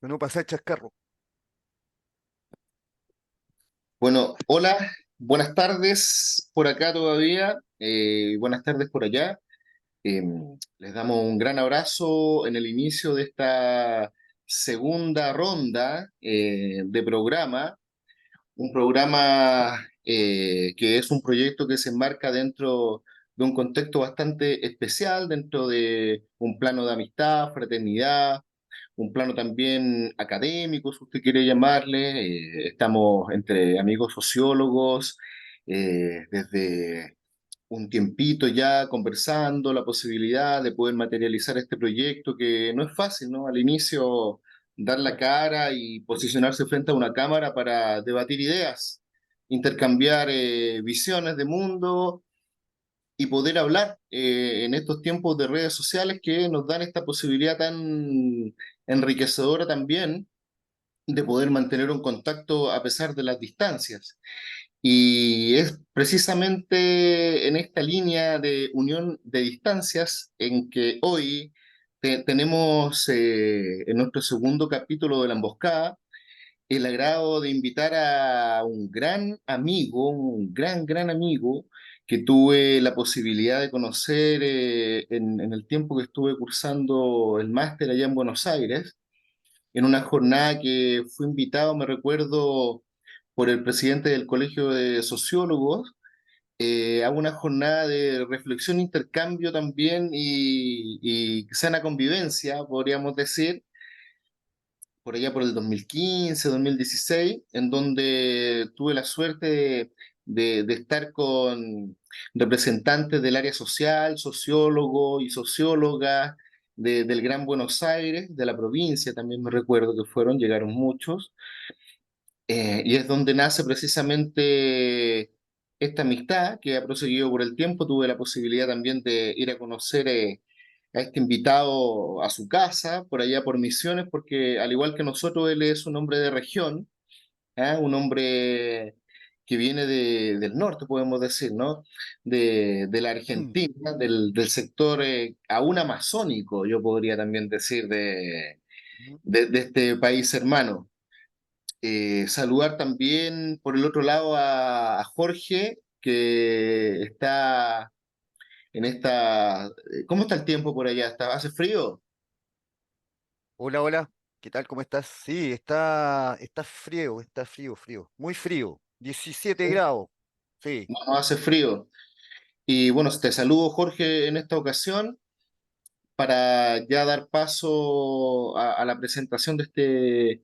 para no pasar chascarro. Bueno, hola, buenas tardes por acá todavía, buenas tardes por allá. Eh, Les damos un gran abrazo en el inicio de esta segunda ronda de programa, un programa que es un proyecto que se enmarca dentro de un contexto bastante especial, dentro de un plano de amistad, fraternidad, un plano también académico, si usted quiere llamarle. Estamos entre amigos sociólogos, desde un tiempito ya conversando la posibilidad de poder materializar este proyecto que no es fácil, ¿no? Al inicio dar la cara y posicionarse frente a una cámara para debatir ideas, intercambiar visiones de mundo y poder hablar en estos tiempos de redes sociales que nos dan esta posibilidad tan enriquecedora también de poder mantener un contacto a pesar de las distancias. Y es precisamente en esta línea de unión de distancias en que hoy tenemos en nuestro segundo capítulo de La Emboscada el agrado de invitar a un gran amigo, un gran amigo que tuve la posibilidad de conocer en el tiempo que estuve cursando el máster allá en Buenos Aires, en una jornada que fui invitado, me recuerdo, por el presidente del Colegio de Sociólogos, a una jornada de reflexión, intercambio también y sana convivencia, podríamos decir, por allá por el 2015, 2016, en donde tuve la suerte de estar con representantes del área social, sociólogos y sociólogas del Gran Buenos Aires, de la provincia también me recuerdo que fueron, llegaron muchos, y es donde nace precisamente esta amistad que ha proseguido por el tiempo. Tuve la posibilidad también de ir a conocer a este invitado a su casa, por allá por Misiones, porque al igual que nosotros, él es un hombre de región, ¿ah? Un hombre que viene del norte, podemos decir, ¿no? De la Argentina, del sector aún amazónico, yo podría también decir, de este país hermano. Saludar también por el otro lado a Jorge, que está en esta... ¿Cómo está el tiempo por allá? ¿Hace frío? Hola, hola, ¿qué tal? ¿Cómo estás? Sí, está frío, frío, muy frío, 17 grados, sí. No, hace frío. Y bueno, te saludo Jorge en esta ocasión para ya dar paso a la presentación de este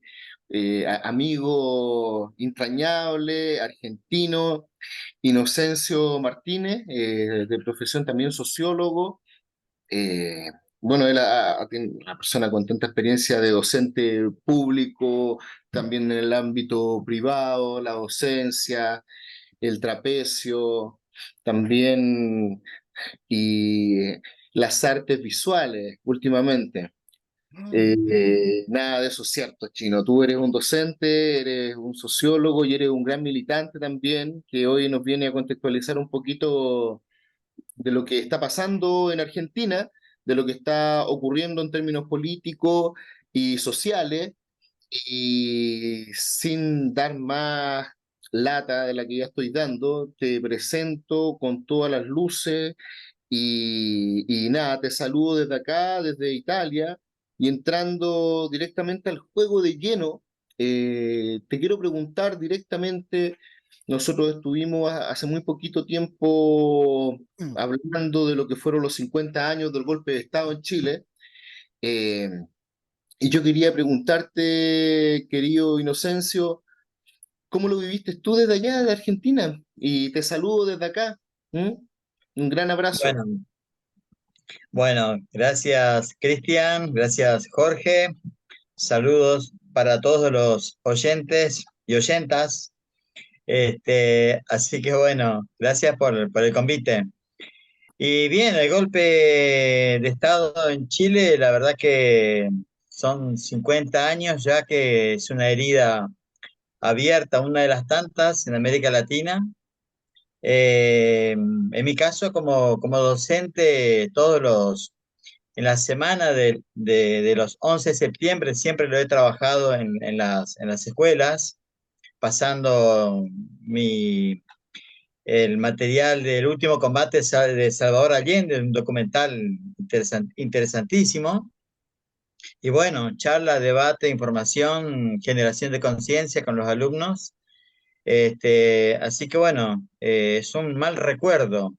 amigo entrañable, argentino, Inocencio Martínez, de profesión también sociólogo. Eh, bueno, él tiene una persona con tanta experiencia de docente público, también en el ámbito privado, la docencia, el trapecio, también y las artes visuales últimamente. Nada de eso es cierto, Chino. Tú eres un docente, eres un sociólogo y eres un gran militante también, que hoy nos viene a contextualizar un poquito de lo que está pasando en Argentina, de lo que está ocurriendo en términos políticos y sociales, y sin dar más lata de la que ya estoy dando, te presento con todas las luces y nada, te saludo desde acá, desde Italia, y entrando directamente al juego de lleno, te quiero preguntar directamente, nosotros estuvimos hace muy poquito tiempo hablando de lo que fueron los 50 años del golpe de Estado en Chile, eh, y yo quería preguntarte, querido Inocencio, ¿cómo lo viviste tú desde allá, de Argentina? Y te saludo desde acá. ¿Mm? Un gran abrazo. Bueno, bueno, gracias Cristian, gracias Jorge. Saludos para todos los oyentes y oyentas. Así que bueno, gracias por el convite. Y bien, el golpe de Estado en Chile, la verdad que son 50 años ya que es una herida abierta, una de las tantas en América Latina. En mi caso, como docente, todos los en la semana de los 11 de septiembre siempre lo he trabajado en las escuelas, pasando el material del último combate de Salvador Allende, un documental interesantísimo. Y bueno, charla, debate, información, generación de conciencia con los alumnos. Así que bueno, es un mal recuerdo.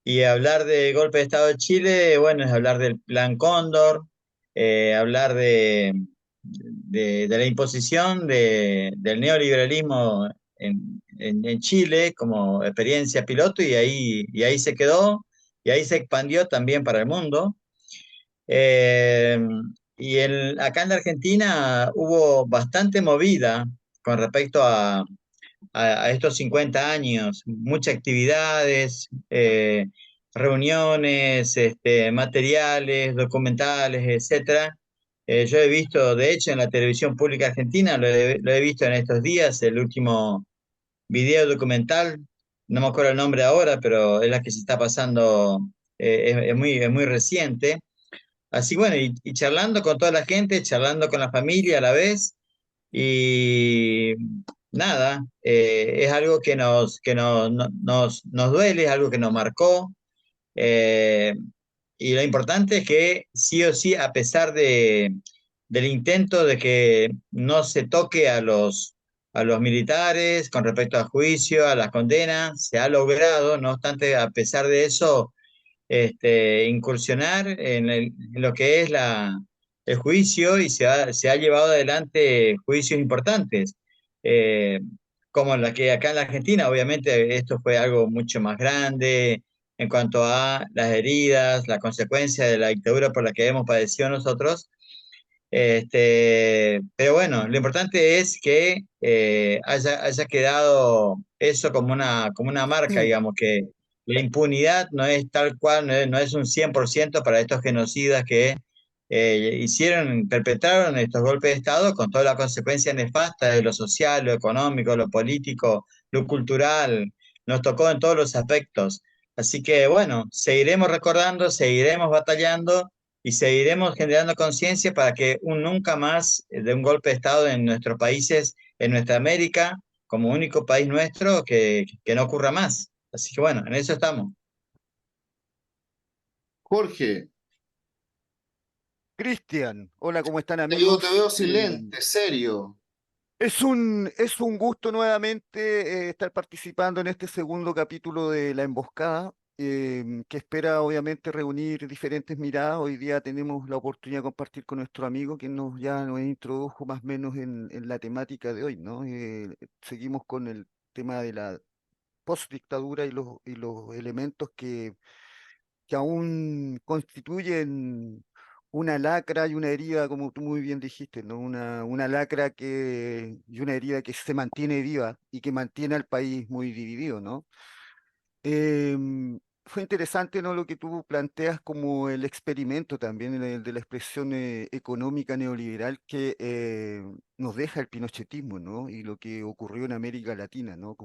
Y hablar de golpe de Estado de Chile, bueno, es hablar del Plan Cóndor, hablar de la imposición del neoliberalismo en Chile como experiencia piloto y ahí se quedó y ahí se expandió también para el mundo. Eh, Acá en la Argentina hubo bastante movida con respecto a estos 50 años, muchas actividades, reuniones, materiales, documentales, etcétera. Yo he visto, de hecho, en la televisión pública argentina, lo he visto en estos días, el último video documental, no me acuerdo el nombre ahora, pero es la que se está pasando, es muy reciente. Así bueno, y charlando con toda la gente, charlando con la familia a la vez, y nada, es algo que nos duele, es algo que nos marcó. eh, y lo importante es que sí o sí, a pesar del intento de que no se toque a los militares con respecto al juicio, a las condenas, se ha logrado, no obstante, a pesar de eso, incursionar en lo que es el juicio y se ha llevado adelante juicios importantes, eh, como la que acá en la Argentina, obviamente esto fue algo mucho más grande en cuanto a las heridas, la consecuencia de la dictadura por la que hemos padecido nosotros. Pero bueno, lo importante es que haya quedado eso como una marca, Sí, digamos, que la impunidad no es tal cual, no es un 100% para estos genocidas que perpetraron estos golpes de Estado con todas las consecuencias nefastas de lo social, lo económico, lo político, lo cultural, nos tocó en todos los aspectos. Así que bueno, seguiremos recordando, seguiremos batallando y seguiremos generando conciencia para que un nunca más de un golpe de Estado en nuestros países, en nuestra América, como único país nuestro, que no ocurra más. Así que bueno, en eso estamos. Jorge, Cristian, hola, ¿cómo están te veo amigos? silente, serio. Es un gusto nuevamente estar participando en este segundo capítulo de La Emboscada, que espera obviamente reunir diferentes miradas. Hoy día tenemos la oportunidad de compartir con nuestro amigo que ya nos introdujo más o menos en la temática de hoy, ¿no? Seguimos con el tema de la postdictadura y los elementos que aún constituyen una lacra y una herida, como tú muy bien dijiste, ¿no? Una lacra y una herida que se mantiene viva y que mantiene al país muy dividido, ¿no? Fue interesante, ¿no? Lo que tú planteas como el experimento también el de la expresión económica neoliberal que nos deja el pinochetismo, ¿no? Y lo que ocurrió en América Latina, ¿no?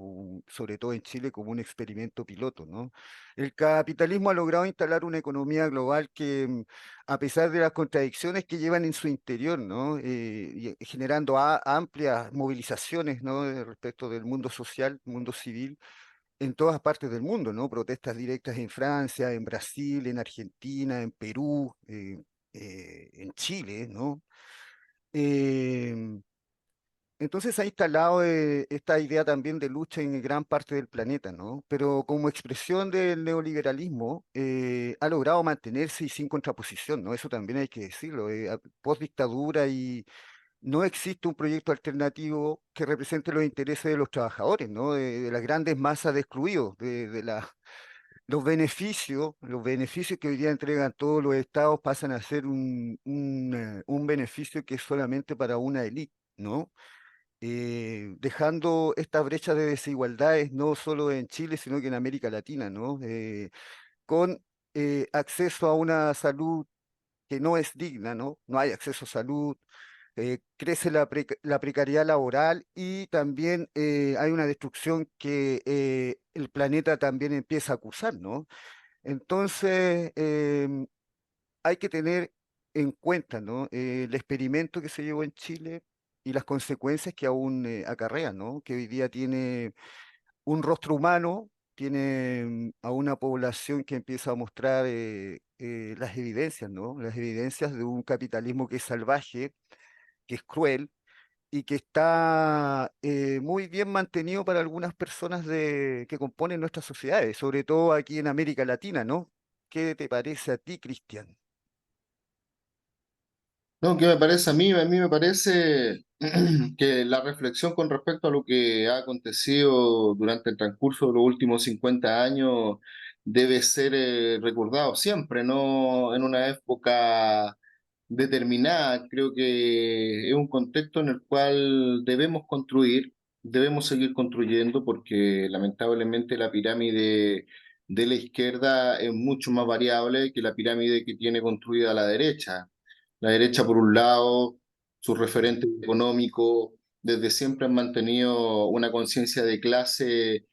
Sobre todo en Chile como un experimento piloto, ¿no? El capitalismo ha logrado instalar una economía global que, a pesar de las contradicciones que llevan en su interior, ¿no? Y generando amplias movilizaciones, ¿no? Respecto del mundo social, mundo civil en todas partes del mundo, ¿no? Protestas directas en Francia, en Brasil, en Argentina, en Perú, en Chile, ¿no? Em, entonces ha instalado esta idea también de lucha en gran parte del planeta, ¿no? Pero como expresión del neoliberalismo, ha logrado mantenerse y sin contraposición, ¿no? Eso también hay que decirlo. Post dictadura y no existe un proyecto alternativo que represente los intereses de los trabajadores, ¿no? De las grandes masas de excluidos, los beneficios que hoy día entregan todos los estados pasan a ser un beneficio que es solamente para una élite, ¿no? Dejando esta brecha de desigualdades no solo en Chile, sino que en América Latina, ¿no? Con acceso a una salud que no es digna, ¿no? No hay acceso a salud, crece la precariedad laboral y también hay una destrucción que el planeta también empieza a acusar, ¿no? Entonces, hay que tener en cuenta, ¿no? El experimento que se llevó en Chile y las consecuencias que aún acarrea, ¿no? Que hoy día tiene un rostro humano, tiene a una población que empieza a mostrar las evidencias, ¿no? Las evidencias de un capitalismo que es salvaje, que es cruel y que está muy bien mantenido para algunas personas que componen nuestras sociedades, sobre todo aquí en América Latina, ¿no? ¿Qué te parece a ti, Cristian? No, ¿qué me parece a mí? A mí me parece que la reflexión con respecto a lo que ha acontecido durante el transcurso de los últimos 50 años debe ser recordado siempre, no en una época determinada. Creo que es un contexto en el cual debemos construir, debemos seguir construyendo, porque lamentablemente la pirámide de la izquierda es mucho más variable que la pirámide que tiene construida la derecha. La derecha, por un lado, sus referentes económicos, desde siempre han mantenido una conciencia de clase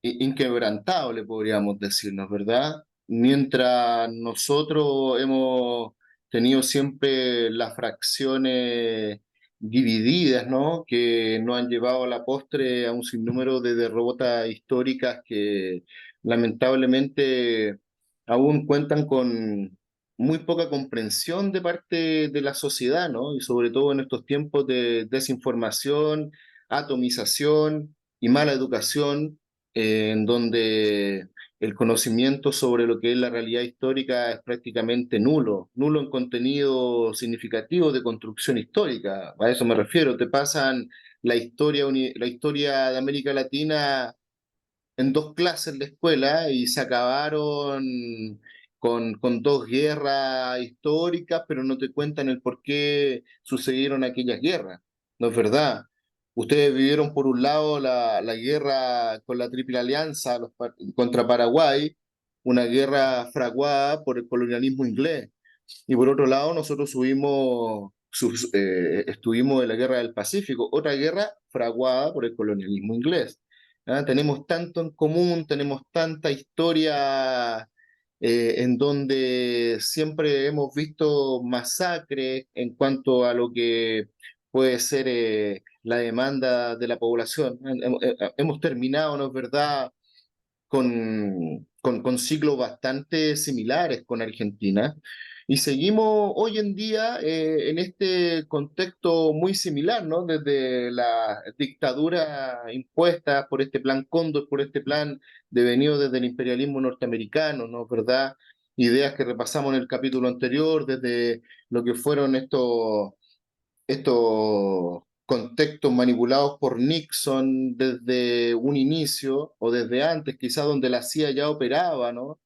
inquebrantable, podríamos decirnos, ¿verdad? Mientras nosotros hemos tenido siempre las fracciones divididas, ¿no? Que nos han llevado a la postre a un sinnúmero de derrotas históricas que lamentablemente aún cuentan con muy poca comprensión de parte de la sociedad, ¿no? Y sobre todo en estos tiempos de desinformación, atomización y mala educación, en donde el conocimiento sobre lo que es la realidad histórica es prácticamente nulo, nulo en contenido significativo de construcción histórica. A eso me refiero. Te pasan la historia de América Latina en dos clases en la escuela y se acabaron con dos guerras históricas, pero no te cuentan el por qué sucedieron aquellas guerras. No es verdad. Ustedes vivieron por un lado la guerra con la Triple Alianza contra Paraguay, una guerra fraguada por el colonialismo inglés. Y por otro lado, nosotros estuvimos en la Guerra del Pacífico, otra guerra fraguada por el colonialismo inglés. ¿Ah? Tenemos tanto en común, tenemos tanta historia en donde siempre hemos visto masacres en cuanto a lo que puede ser la demanda de la población. Hemos terminado, ¿no es verdad?, con ciclos bastante similares con Argentina. Y seguimos hoy en día en este contexto muy similar, ¿no? Desde la dictadura impuesta por este plan Cóndor, por este plan devenido desde el imperialismo norteamericano, ¿no? ¿Verdad? Ideas que repasamos en el capítulo anterior, desde lo que fueron estos contextos manipulados por Nixon desde un inicio o desde antes, quizás donde la CIA ya operaba, ¿no?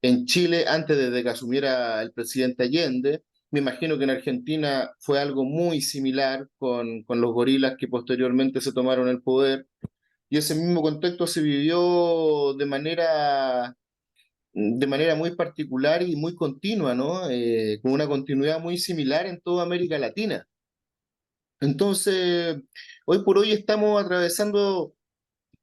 En Chile, antes de que asumiera el presidente Allende. Me imagino que en Argentina fue algo muy similar con los gorilas que posteriormente se tomaron el poder. Y ese mismo contexto se vivió de manera muy particular y muy continua, ¿no? Con una continuidad muy similar en toda América Latina. Entonces, hoy por hoy estamos atravesando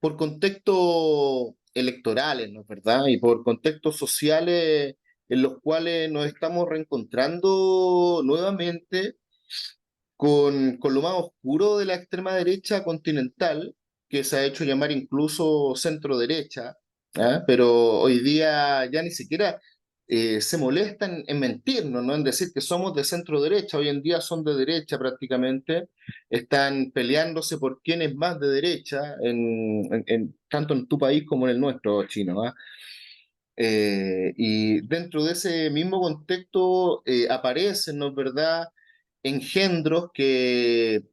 por contextos electorales, ¿no es verdad? Y por contextos sociales en los cuales nos estamos reencontrando nuevamente con lo más oscuro de la extrema derecha continental, que se ha hecho llamar incluso centro derecha, ¿ah? Pero hoy día ya ni siquiera se molestan en mentirnos, ¿no? En decir que somos de centro derecha. Hoy en día son de derecha prácticamente, están peleándose por quién es más de derecha, tanto en tu país como en el nuestro, chino, ¿ah? Y dentro de ese mismo contexto aparecen, ¿no es verdad?, engendros que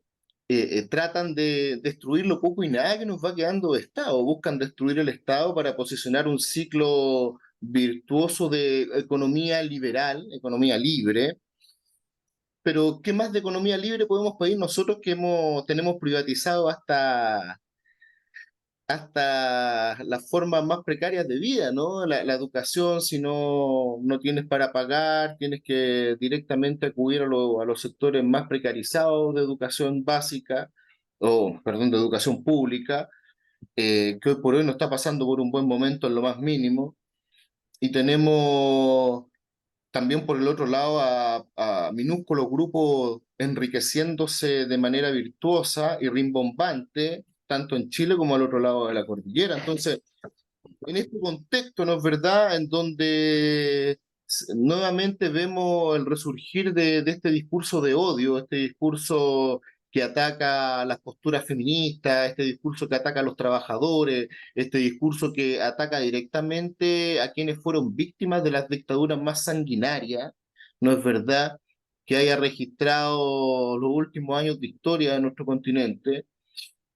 tratan de destruir lo poco y nada que nos va quedando de Estado. Buscan destruir el Estado para posicionar un ciclo virtuoso de economía liberal, economía libre. Pero, ¿qué más de economía libre podemos pedir nosotros que tenemos privatizado hasta las formas más precarias de vida, ¿no? La educación, si no tienes para pagar, tienes que directamente acudir a los sectores más precarizados de educación básica, o, perdón, de educación pública, que hoy por hoy no está pasando por un buen momento en lo más mínimo. Y tenemos también por el otro lado a minúsculos grupos enriqueciéndose de manera virtuosa y rimbombante, tanto en Chile como al otro lado de la cordillera. Entonces, en este contexto, ¿no es verdad?, en donde nuevamente vemos el resurgir de este discurso de odio, este discurso que ataca las posturas feministas, este discurso que ataca a los trabajadores, este discurso que ataca directamente a quienes fueron víctimas de las dictaduras más sanguinarias, ¿no es verdad?, que haya registrado los últimos años de historia de nuestro continente.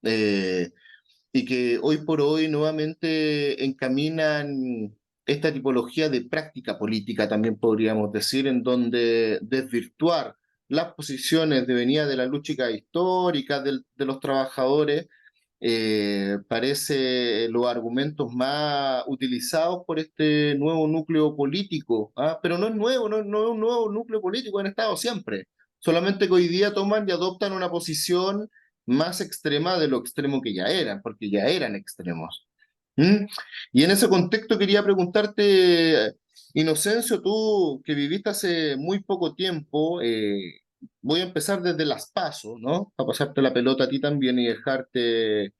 Eh, y que hoy por hoy nuevamente encaminan esta tipología de práctica política, también podríamos decir, en donde desvirtuar las posiciones devenidas de la lucha histórica de los trabajadores parece los argumentos más utilizados por este nuevo núcleo político, ¿ah? Pero no es nuevo, no es un nuevo núcleo político, han estado siempre, solamente que hoy día toman y adoptan una posición más extrema de lo extremo que ya eran, porque ya eran extremos. ¿Mm? Y en ese contexto quería preguntarte, Inocencio, tú que viviste hace muy poco tiempo, voy a empezar desde las PASO, ¿no? A pasarte la pelota a ti también y dejarte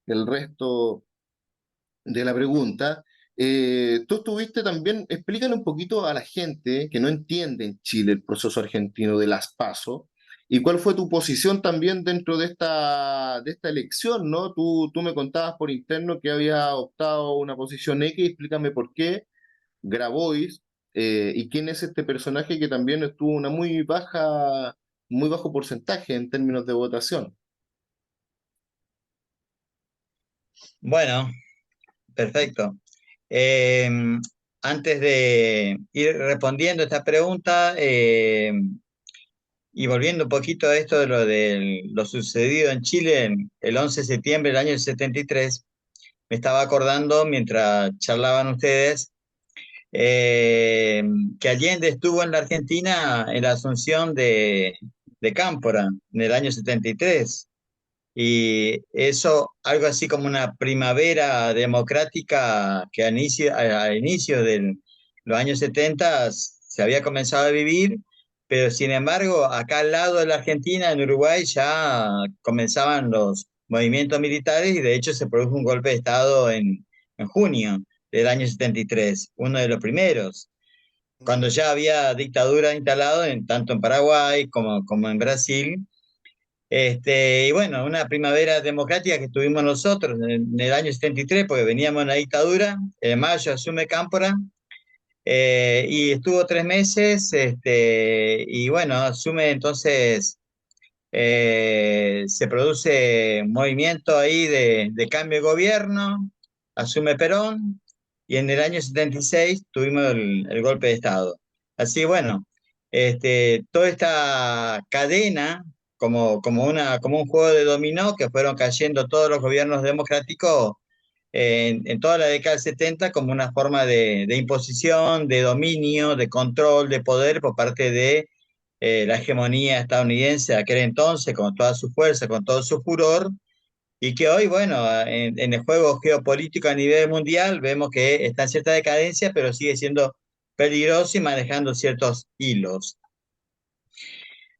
el resto de la pregunta. Tú estuviste también, explícale un poquito a la gente que no entiende en Chile el proceso argentino de las PASO y cuál fue tu posición también dentro de esta elección, ¿no? Tú me contabas por interno que había optado una posición X, explícame por qué, Grabois, y quién es este personaje que también estuvo una muy bajo porcentaje en términos de votación. Bueno, perfecto. Eh, Antes de ir respondiendo esta pregunta, y volviendo un poquito a esto de lo sucedido en Chile el 11 de septiembre del año 73, me estaba acordando mientras charlaban ustedes eh, que Allende estuvo en la Argentina en la asunción de Cámpora en el año 73. Y eso, algo así como una primavera democrática que a inicio de los años 70 se había comenzado a vivir, pero sin embargo, acá al lado de la Argentina, en Uruguay, ya comenzaban los movimientos militares y de hecho se produjo un golpe de Estado en junio del año 73, uno de los primeros, cuando Mm. ya había dictadura instalado tanto en Paraguay como en Brasil. Y bueno, una primavera democrática que tuvimos nosotros en el año 73, porque veníamos en la dictadura. En mayo asume Cámpora y estuvo 3 meses. Y bueno, asume entonces, se produce un movimiento ahí de cambio de gobierno, asume Perón y en el año 76 tuvimos el golpe de Estado. Así bueno, toda esta cadena, como un juego de dominó, que fueron cayendo todos los gobiernos democráticos en toda la década del 70 como una forma de imposición, de dominio, de control, de poder por parte de la hegemonía estadounidense de aquel entonces, con toda su fuerza, con todo su furor, y que hoy, bueno, en el juego geopolítico a nivel mundial vemos que está en cierta decadencia, pero sigue siendo peligroso y manejando ciertos hilos.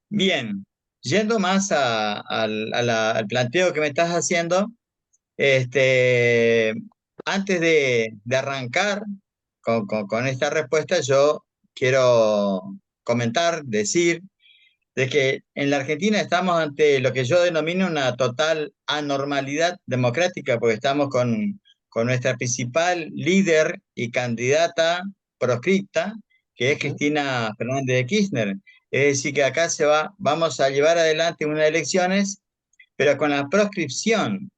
Bien, yendo más al planteo que me estás haciendo, este, antes de arrancar con esta respuesta, yo quiero comentar, decir, de que en la Argentina estamos ante lo que yo denomino una total anormalidad democrática, porque estamos con nuestra principal líder y candidata proscripta, que es Ujú. Cristina Fernández de Kirchner. Es decir, que acá vamos a llevar adelante unas elecciones, pero con la proscripción,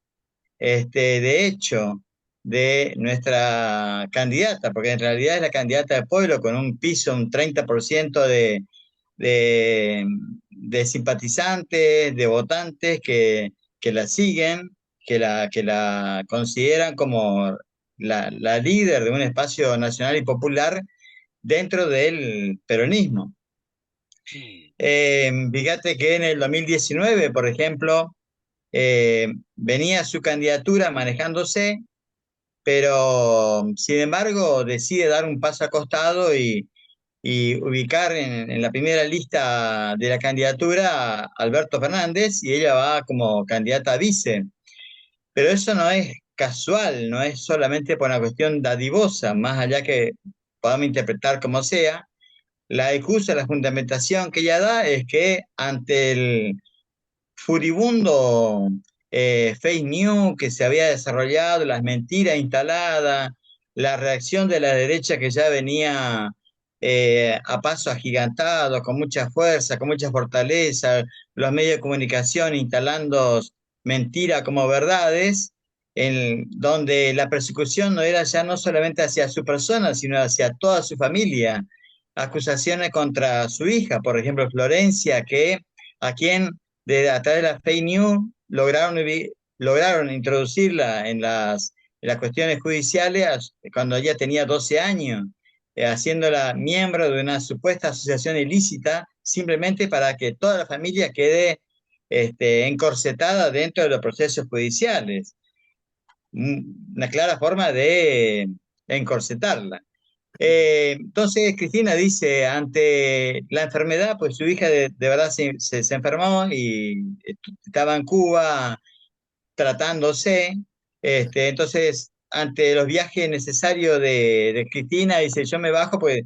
de hecho, de nuestra candidata, porque en realidad es la candidata del pueblo con un piso, un 30% de, de simpatizantes, de votantes que la siguen, que la consideran como la líder de un espacio nacional y popular dentro del peronismo. Mm. Fíjate que en el 2019, por ejemplo, venía su candidatura manejándose, pero sin embargo decide dar un paso a costado y ubicar en la primera lista de la candidatura a Alberto Fernández y ella va como candidata a vice. Pero eso no es casual, no es solamente por una cuestión dadivosa, más allá que podamos interpretar como sea. La excusa, la fundamentación que ella da es que ante el furibundo fake news que se había desarrollado, las mentiras instaladas, la reacción de la derecha que ya venía a paso agigantado, con mucha fuerza, con mucha fortaleza, los medios de comunicación instalando mentiras como verdades, donde la persecución no era ya no solamente hacia su persona, sino hacia toda su familia. Acusaciones contra su hija, por ejemplo, Florencia, a quien a través de la fake news lograron introducirla en las cuestiones judiciales cuando ella tenía 12 años, haciéndola miembro de una supuesta asociación ilícita, simplemente para que toda la familia quede encorsetada dentro de los procesos judiciales. Una clara forma de encorsetarla. Entonces Cristina dice, ante la enfermedad, pues su hija de verdad se enfermó y estaba en Cuba tratándose. Entonces, ante los viajes necesarios de Cristina, dice, yo me bajo pues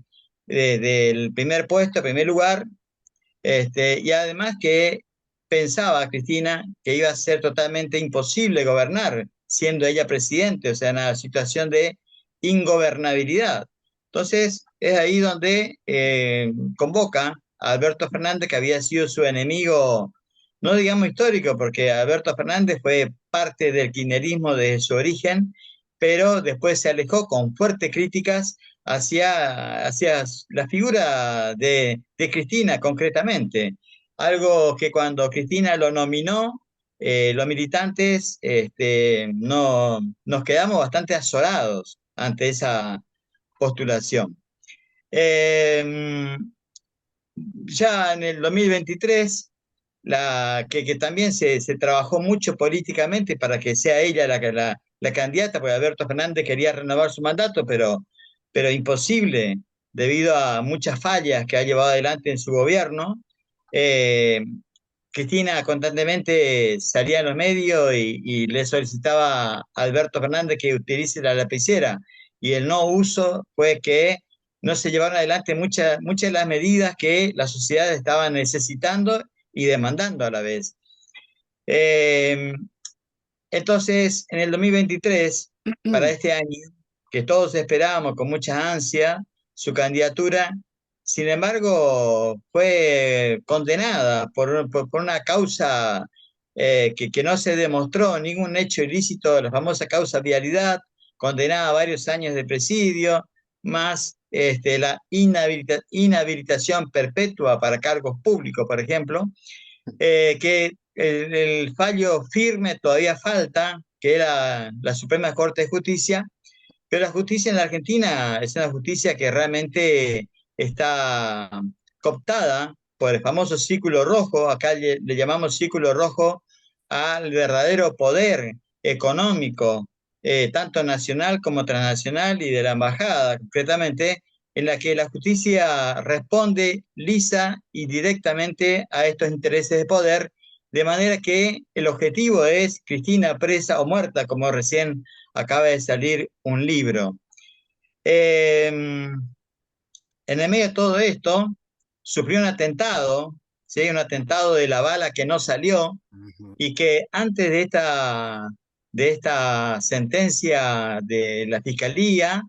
del primer puesto, primer lugar, y además que pensaba Cristina que iba a ser totalmente imposible gobernar, siendo ella presidente, o sea, en una situación de ingobernabilidad. Entonces, es ahí donde convoca a Alberto Fernández, que había sido su enemigo, no digamos histórico, porque Alberto Fernández fue parte del kirchnerismo desde su origen, pero después se alejó con fuertes críticas hacia la figura de Cristina concretamente. Algo que cuando Cristina lo nominó, los militantes no, nos quedamos bastante azorados ante esa postulación. Eh, ya en el 2023, que también se trabajó mucho políticamente para que sea ella la candidata, porque Alberto Fernández quería renovar su mandato, pero imposible debido a muchas fallas que ha llevado adelante en su gobierno. Eh, Cristina constantemente salía en los medios y le solicitaba a Alberto Fernández que utilice la lapicera y el no uso fue que no se llevaron adelante muchas de las medidas que la sociedad estaba necesitando y demandando a la vez. Eh, entonces, en el 2023, para este año, que todos esperábamos con mucha ansia su candidatura, sin embargo, fue condenada por una causa que no se demostró ningún hecho ilícito, la famosa causa vialidad, condenada a varios años de presidio, más la inhabilitación perpetua para cargos públicos, por ejemplo, que el fallo firme todavía falta, que era la Suprema Corte de Justicia, pero la justicia en la Argentina es una justicia que realmente está cooptada por el famoso círculo rojo, acá le llamamos círculo rojo al verdadero poder económico, tanto nacional como transnacional y de la embajada, concretamente, en la que la justicia responde lisa y directamente a estos intereses de poder, de manera que el objetivo es Cristina presa o muerta, como recién acaba de salir un libro. En el medio de todo esto, sufrió un atentado, ¿sí? Un atentado de la bala que no salió Ujú. y que antes de esta sentencia de la fiscalía,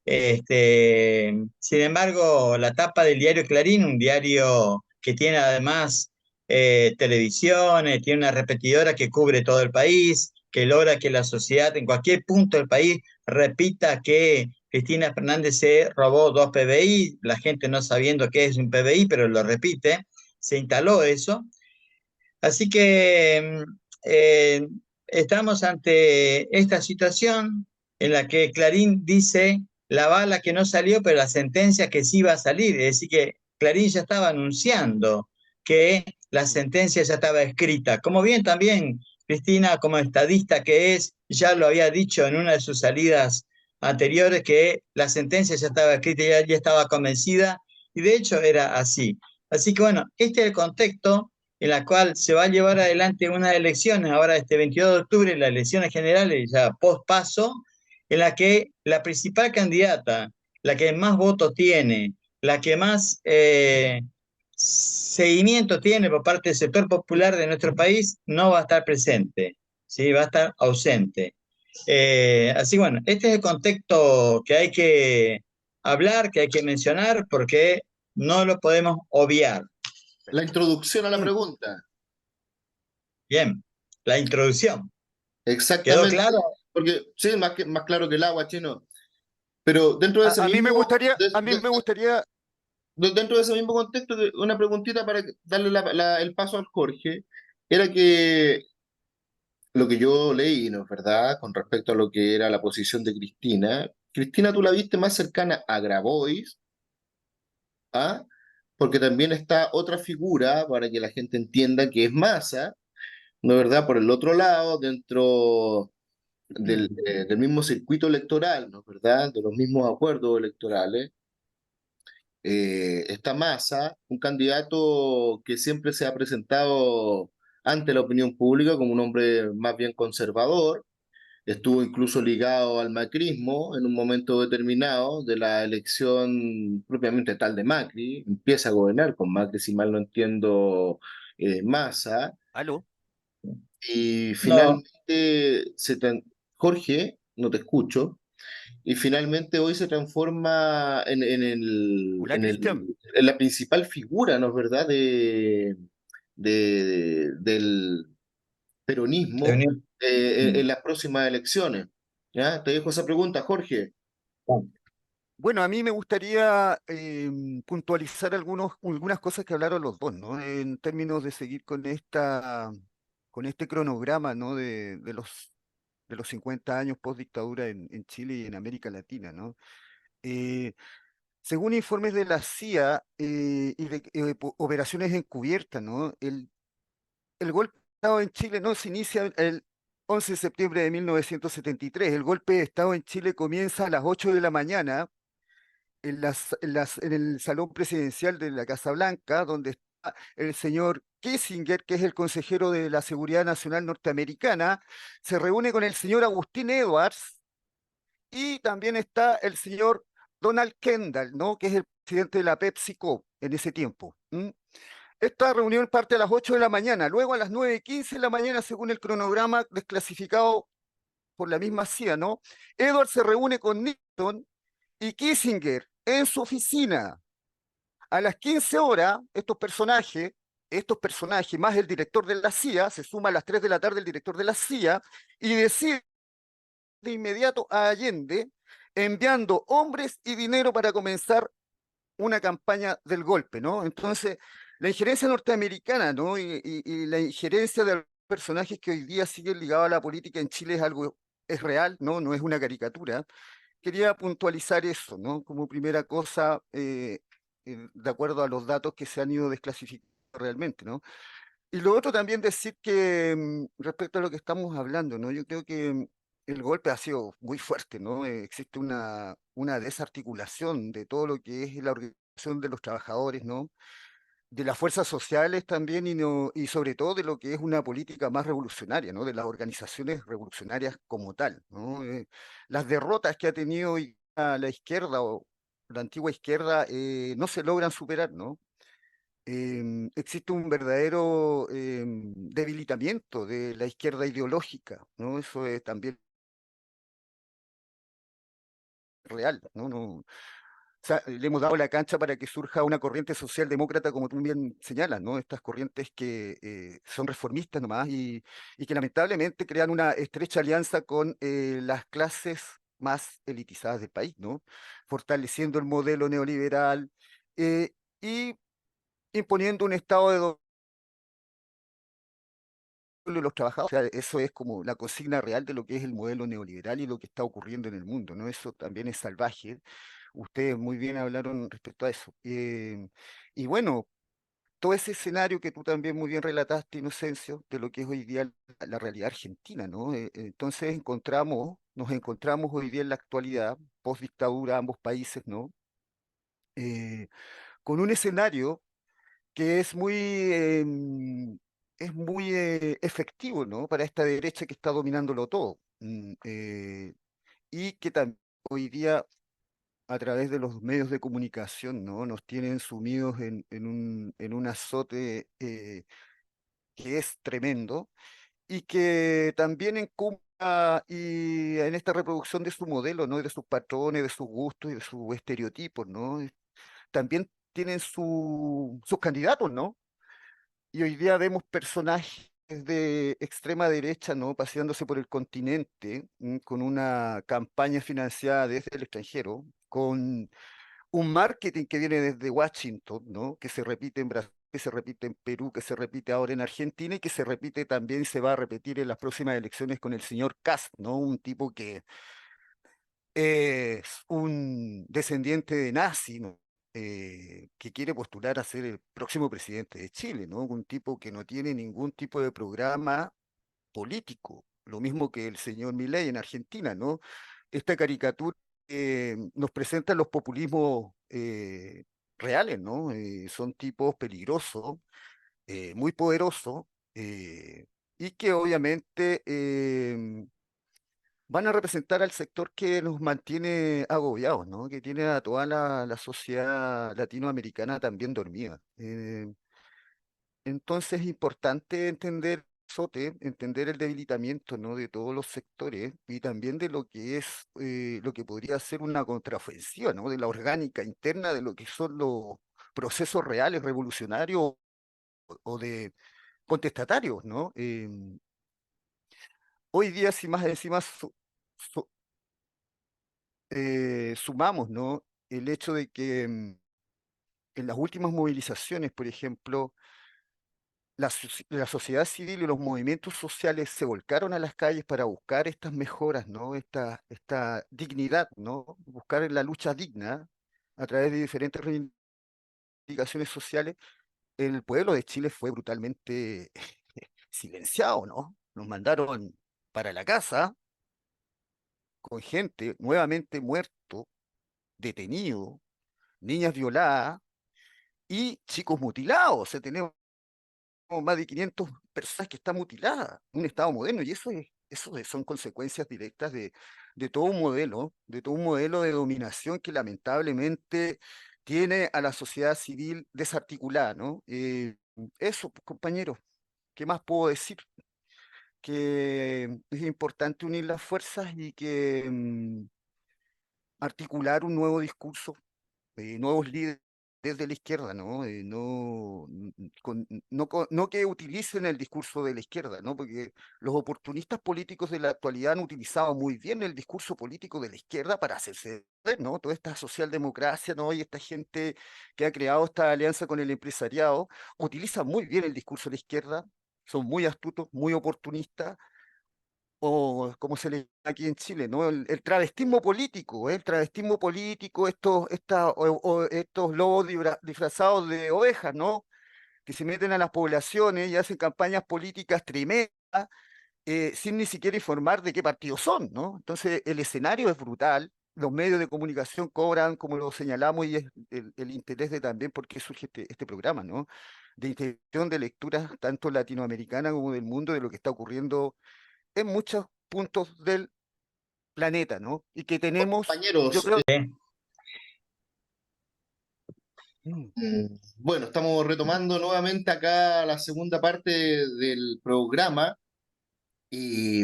sin embargo, la tapa del diario Clarín, un diario que tiene además televisiones, tiene una repetidora que cubre todo el país, que logra que la sociedad en cualquier punto del país repita que Cristina Fernández se robó 2 PBI, la gente no sabiendo qué es un PBI, pero lo repite, se instaló eso. Así que estamos ante esta situación en la que Clarín dice la bala que no salió, pero la sentencia que sí va a salir. Es decir, que Clarín ya estaba anunciando que la sentencia ya estaba escrita. Como bien también Cristina, como estadista que es, ya lo había dicho en una de sus salidas anteriores, que la sentencia ya estaba escrita, ya estaba convencida y de hecho era así. Así que bueno, este es el contexto en el cual se va a llevar adelante unas elecciones, ahora este 22 de octubre, las elecciones generales, ya post paso, en la que la principal candidata, la que más votos tiene, la que más seguimiento tiene por parte del sector popular de nuestro país, no va a estar presente, ¿sí? Va a estar ausente. Así bueno, este es el contexto que hay que hablar, que hay que mencionar, porque no lo podemos obviar. La introducción a la Mm. pregunta. Bien, la introducción. ¿Quedó Exactamente. claro? Porque sí, más claro que el agua, chino. Pero dentro de ese A mí me mismo, gustaría, a mí me gustaría, dentro de ese mismo contexto, una preguntita para darle el paso al Jorge, era que lo que yo leí, ¿no es verdad?, con respecto a lo que era la posición de Cristina. Cristina, tú la viste más cercana a Grabois, ¿ah? Porque también está otra figura, para que la gente entienda, que es Massa, ¿no es verdad?, por el otro lado, dentro del mismo circuito electoral, ¿no es verdad?, de los mismos acuerdos electorales. Está Massa, un candidato que siempre se ha presentado ante la opinión pública como un hombre más bien conservador. Estuvo incluso ligado al macrismo en un momento determinado de la elección propiamente tal de Macri. Empieza a gobernar con Macri, si mal no entiendo, Massa. aló, Y No, finalmente, Jorge, no te escucho. Y finalmente hoy se transforma hola Cristian. en la principal figura, ¿no es verdad?, del de peronismo unión. en las próximas elecciones. ¿Ya? Te dejo esa pregunta, Jorge. Bueno, a mí me gustaría puntualizar algunas cosas que hablaron los dos, ¿no? En términos de seguir con este cronograma, ¿no? De los 50 años post dictadura en Chile y en América Latina, ¿no? Eh, Según informes de la CIA y de operaciones encubiertas, ¿no? El golpe de Estado en Chile no se inicia el 11 de septiembre de 1973. El golpe de Estado en Chile comienza a las 8 de la mañana en el salón presidencial de la Casa Blanca, donde está el señor Kissinger, que es el consejero de la Seguridad Nacional norteamericana, se reúne con el señor Agustín Edwards y también está el señor Donald Kendall, ¿no? Que es el presidente de la PepsiCo en ese tiempo. Esta reunión parte a las 8 de la mañana, luego a las 9:15 de la mañana, según el cronograma desclasificado por la misma CIA, ¿no? Edwards se reúne con Nixon y Kissinger en su oficina. A las 15 horas, estos personajes, más el director de la CIA, se suma a las 3 de la tarde el director de la CIA y decide de inmediato a Allende, enviando hombres y dinero para comenzar una campaña del golpe, ¿no? Entonces, la injerencia norteamericana, ¿no? Y la injerencia de personajes que hoy día siguen ligados a la política en Chile es real, ¿no? No es una caricatura. Quería puntualizar eso, ¿no? Como primera cosa, de acuerdo a los datos que se han ido desclasificando realmente, ¿no? Y lo otro también decir que respecto a lo que estamos hablando, ¿no? Yo creo que el golpe ha sido muy fuerte, ¿no? Existe una desarticulación de todo lo que es la organización de los trabajadores, ¿no? De las fuerzas sociales también y sobre todo de lo que es una política más revolucionaria, ¿no? De las organizaciones revolucionarias como tal, ¿no? Las derrotas que ha tenido hoy la izquierda o la antigua izquierda no se logran superar, ¿no? Existe un verdadero debilitamiento de la izquierda ideológica, ¿no? Eso es también real, ¿no? O sea, le hemos dado la cancha para que surja una corriente socialdemócrata, como tú bien señalas, ¿no? Estas corrientes que son reformistas nomás y que lamentablemente crean una estrecha alianza con las clases más elitizadas del país, ¿no? Fortaleciendo el modelo neoliberal y imponiendo un estado de de los trabajadores. O sea, eso es como la consigna real de lo que es el modelo neoliberal y lo que está ocurriendo en el mundo, ¿no? Eso también es salvaje. Ustedes muy bien hablaron respecto a eso. Y bueno, todo ese escenario que tú también muy bien relataste, Inocencio, de lo que es hoy día la realidad argentina, ¿no? Entonces nos encontramos hoy día en la actualidad, post dictadura, ambos países, ¿no? Eh, con un escenario que es muy efectivo, ¿no? Para esta derecha que está dominándolo todo. Y que también hoy día, a través de los medios de comunicación, ¿no? Nos tienen sumidos en un azote que es tremendo y que también encumbra y en esta reproducción de su modelo, ¿no? Y de sus patrones, de sus gustos y de sus estereotipos, ¿no? También tienen sus candidatos, ¿no? Y hoy día vemos personajes de extrema derecha, ¿no? Paseándose por el continente, con una campaña financiada desde el extranjero, con un marketing que viene desde Washington, ¿no? Que se repite en Brasil, que se repite en Perú, que se repite ahora en Argentina y que se repite también, se va a repetir en las próximas elecciones con el señor Kast, ¿no? Un tipo que es un descendiente de nazi, ¿no? Que quiere postular a ser el próximo presidente de Chile, ¿no? Un tipo que no tiene ningún tipo de programa político, lo mismo que el señor Milei en Argentina, ¿no? Esta caricatura nos presenta los populismos reales, ¿no? Son tipos peligrosos, muy poderosos, y que obviamente van a representar al sector que nos mantiene agobiados, ¿no? Que tiene a toda la sociedad latinoamericana también dormida. Entonces es importante entender SOTE, entender el debilitamiento, ¿no? De todos los sectores y también de lo que es lo que podría ser una contraofensiva, ¿no? De la orgánica interna de lo que son los procesos reales revolucionarios o de contestatarios, ¿no? Hoy día, si más encima su- sumamos, ¿no? El hecho de que en las últimas movilizaciones, por ejemplo, la sociedad civil y los movimientos sociales se volcaron a las calles para buscar estas mejoras, ¿no? Esta dignidad, ¿no? Buscar la lucha digna a través de diferentes reivindicaciones sociales. El pueblo de Chile fue brutalmente silenciado, ¿no? Nos mandaron para la casa con gente nuevamente muerto, detenido, niñas violadas y chicos mutilados. O sea, tenemos más de 500 personas que están mutiladas, un Estado moderno, y son consecuencias directas de todo un modelo de dominación que lamentablemente tiene a la sociedad civil desarticulada, ¿no? Eso, pues, compañeros, ¿qué más puedo decir? Que es importante unir las fuerzas y que articular un nuevo discurso, nuevos líderes desde la izquierda, ¿no? No que utilicen el discurso de la izquierda, ¿no? Porque los oportunistas políticos de la actualidad han utilizado muy bien el discurso político de la izquierda para hacerse ver, ¿no? Toda esta socialdemocracia, ¿no? Y esta gente que ha creado esta alianza con el empresariado, utiliza muy bien el discurso de la izquierda, son muy astutos, muy oportunistas, o como se le llama aquí en Chile, ¿no? El travestismo político, ¿eh? El travestismo político, estos lobos disfrazados de ovejas, ¿no? Que se meten a las poblaciones y hacen campañas políticas tremendas, sin ni siquiera informar de qué partido son, ¿no? Entonces, el escenario es brutal, los medios de comunicación cobran, como lo señalamos, y es el interés de también por qué surge este programa, ¿no? De integración de lecturas tanto latinoamericana como del mundo de lo que está ocurriendo en muchos puntos del planeta, ¿no? Y que tenemos, yo Compañeros, creo, Sí, bueno, estamos retomando nuevamente acá la segunda parte del programa y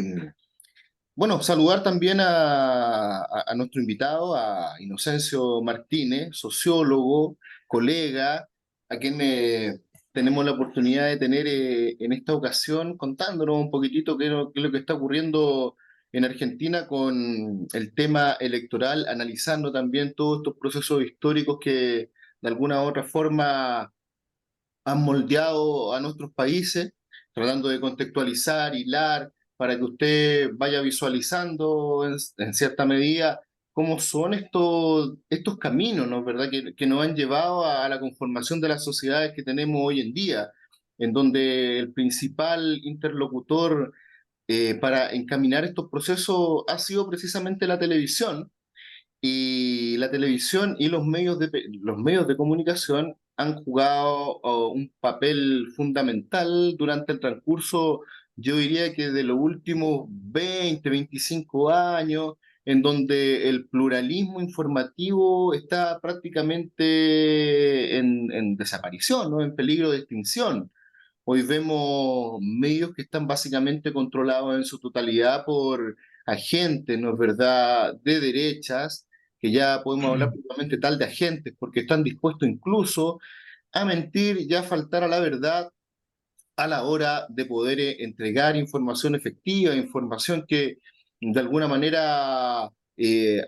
bueno, saludar también a nuestro invitado, a Inocencio Martínez, sociólogo, colega, a quien tenemos la oportunidad de tener en esta ocasión contándonos un poquitito qué es lo que está ocurriendo en Argentina con el tema electoral, analizando también todos estos procesos históricos que de alguna u otra forma han moldeado a nuestros países, tratando de contextualizar, hilar, para que usted vaya visualizando en cierta medida cómo son estos caminos, ¿no? ¿Verdad? Que nos han llevado a la conformación de las sociedades que tenemos hoy en día, en donde el principal interlocutor para encaminar estos procesos ha sido precisamente la televisión y la televisión y los medios de comunicación han jugado un papel fundamental durante el transcurso, yo diría que de los últimos 20, 25 años, en donde el pluralismo informativo está prácticamente en desaparición, ¿no? En peligro de extinción. Hoy vemos medios que están básicamente controlados en su totalidad por agentes, ¿no es verdad?, de derechas, que ya podemos hablar probablemente tal de agentes, porque están dispuestos incluso a mentir y a faltar a la verdad a la hora de poder entregar información efectiva, información que de alguna manera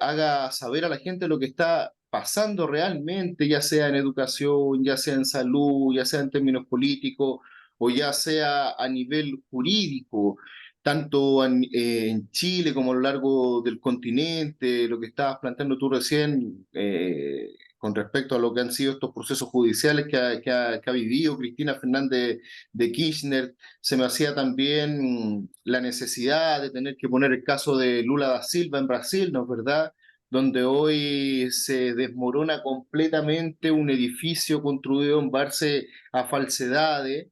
haga saber a la gente lo que está pasando realmente, ya sea en educación, ya sea en salud, ya sea en términos políticos o ya sea a nivel jurídico, tanto en Chile como a lo largo del continente, lo que estabas planteando tú recién. Con respecto a lo que han sido estos procesos judiciales que ha vivido Cristina Fernández de Kirchner, se me hacía también la necesidad de tener que poner el caso de Lula da Silva en Brasil, ¿no es verdad? Donde hoy se desmorona completamente un edificio construido en base a falsedades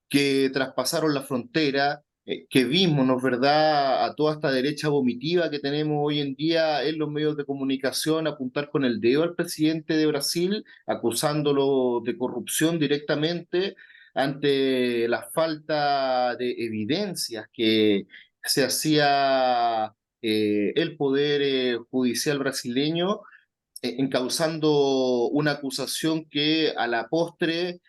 que traspasaron la frontera, que vimos, ¿no es verdad?, a toda esta derecha vomitiva que tenemos hoy en día en los medios de comunicación, apuntar con el dedo al presidente de Brasil, acusándolo de corrupción directamente ante la falta de evidencias que se hacía el poder judicial brasileño, encauzando una acusación que a la postre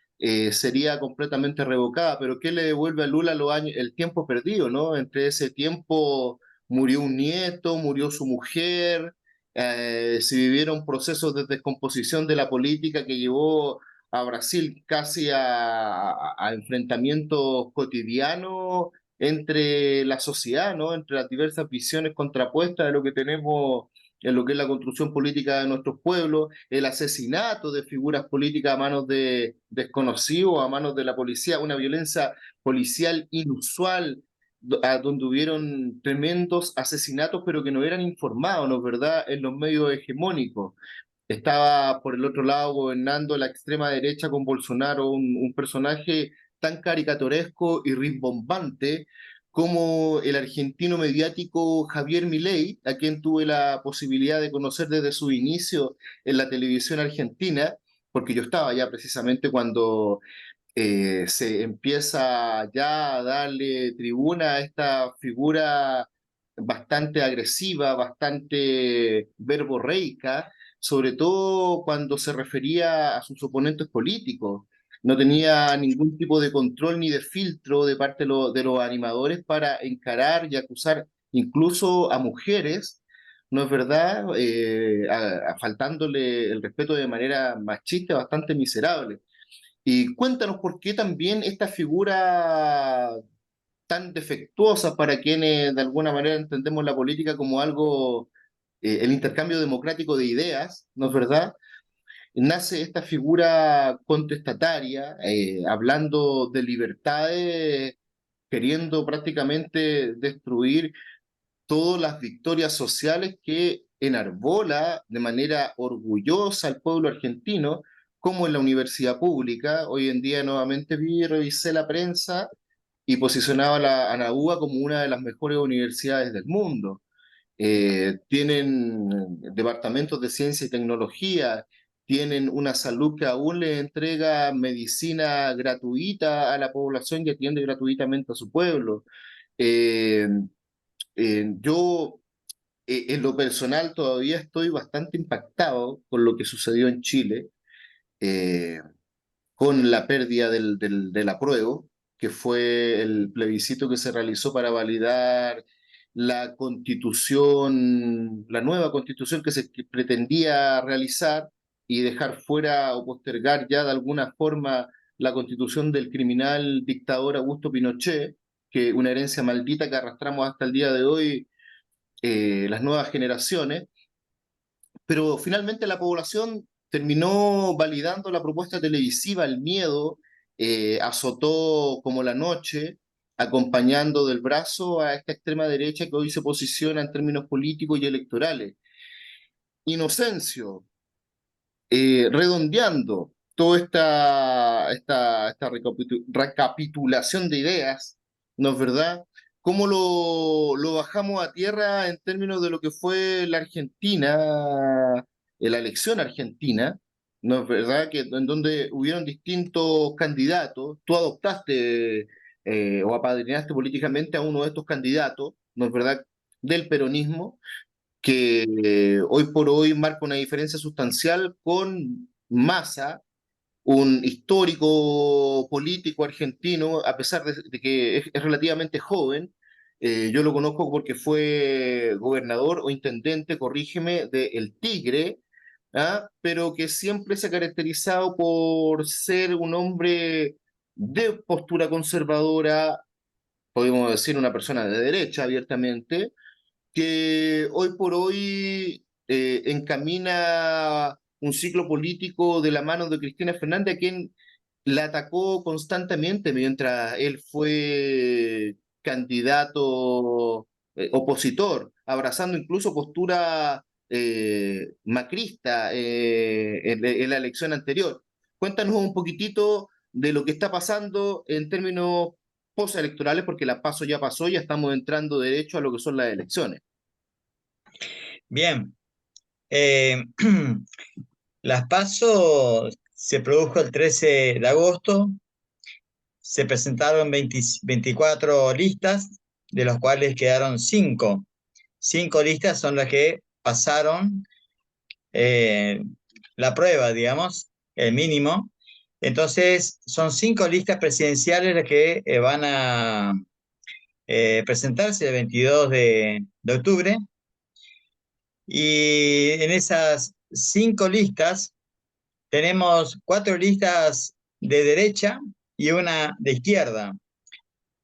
sería completamente revocada. Pero ¿qué le devuelve a Lula los años, el tiempo perdido, ¿no? Entre ese tiempo murió un nieto, murió su mujer, se vivieron procesos de descomposición de la política que llevó a Brasil casi a enfrentamientos cotidianos entre la sociedad, ¿no? Entre las diversas visiones contrapuestas de lo que tenemos en lo que es la construcción política de nuestros pueblos, el asesinato de figuras políticas a manos de desconocidos, a manos de la policía, una violencia policial inusual, donde hubieron tremendos asesinatos, pero que no eran informados, ¿no es verdad?, en los medios hegemónicos. Estaba por el otro lado gobernando la extrema derecha con Bolsonaro, un personaje tan caricaturesco y rimbombante como el argentino mediático Javier Milei, a quien tuve la posibilidad de conocer desde su inicio en la televisión argentina, porque yo estaba ya precisamente cuando se empieza ya a darle tribuna a esta figura bastante agresiva, bastante verborreica, sobre todo cuando se refería a sus oponentes políticos. No tenía ningún tipo de control ni de filtro de parte de los animadores para encarar y acusar incluso a mujeres, ¿no es verdad?, faltándole el respeto de manera machista bastante miserable. Y cuéntanos por qué también esta figura tan defectuosa para quienes de alguna manera entendemos la política como algo, el intercambio democrático de ideas, ¿no es verdad? Nace esta figura contestataria, hablando de libertades, queriendo prácticamente destruir todas las victorias sociales que enarbola de manera orgullosa al pueblo argentino, como en la universidad pública. Hoy en día nuevamente vi y revisé la prensa y posicionaba a la UBA como una de las mejores universidades del mundo. Tienen departamentos de ciencia y tecnología, tienen una salud que aún le entrega medicina gratuita a la población y atiende gratuitamente a su pueblo. Eh, yo en lo personal todavía estoy bastante impactado con lo que sucedió en Chile, eh, con la pérdida del apruebo, que fue el plebiscito que se realizó para validar la constitución, la nueva constitución que pretendía realizar y dejar fuera o postergar ya de alguna forma la constitución del criminal dictador Augusto Pinochet, que una herencia maldita que arrastramos hasta el día de hoy, las nuevas generaciones. Pero finalmente la población terminó validando la propuesta televisiva. El miedo azotó como la noche, acompañando del brazo a esta extrema derecha que hoy se posiciona en términos políticos y electorales. Inocencio, redondeando toda esta recapitulación de ideas, ¿no es verdad? ¿Cómo lo bajamos a tierra en términos de lo que fue la Argentina, la elección argentina? ¿No es verdad? Que en donde hubieron distintos candidatos, tú adoptaste o apadrinaste políticamente a uno de estos candidatos, ¿no es verdad? Del peronismo que hoy por hoy marca una diferencia sustancial con Massa, un histórico político argentino, a pesar de que es relativamente joven. Yo lo conozco porque fue gobernador o intendente, corrígeme, de El Tigre, ¿ah? Pero que siempre se ha caracterizado por ser un hombre de postura conservadora, podemos decir una persona de derecha abiertamente, que hoy por hoy encamina un ciclo político de la mano de Cristina Fernández, a quien la atacó constantemente mientras él fue candidato opositor, abrazando incluso postura macrista en la elección anterior. Cuéntanos un poquitito de lo que está pasando en términos postelectorales, porque la paso ya pasó, ya estamos entrando derecho a lo que son las elecciones. Bien, eh, las PASO se produjo el 13 de agosto, se presentaron 24 listas, de los cuales quedaron 5. 5 listas son las que pasaron eh, la prueba, digamos, el mínimo. Entonces, son 5 listas presidenciales las que van a presentarse el 22 de octubre. Y en esas 5 listas tenemos 4 listas de derecha y una de izquierda.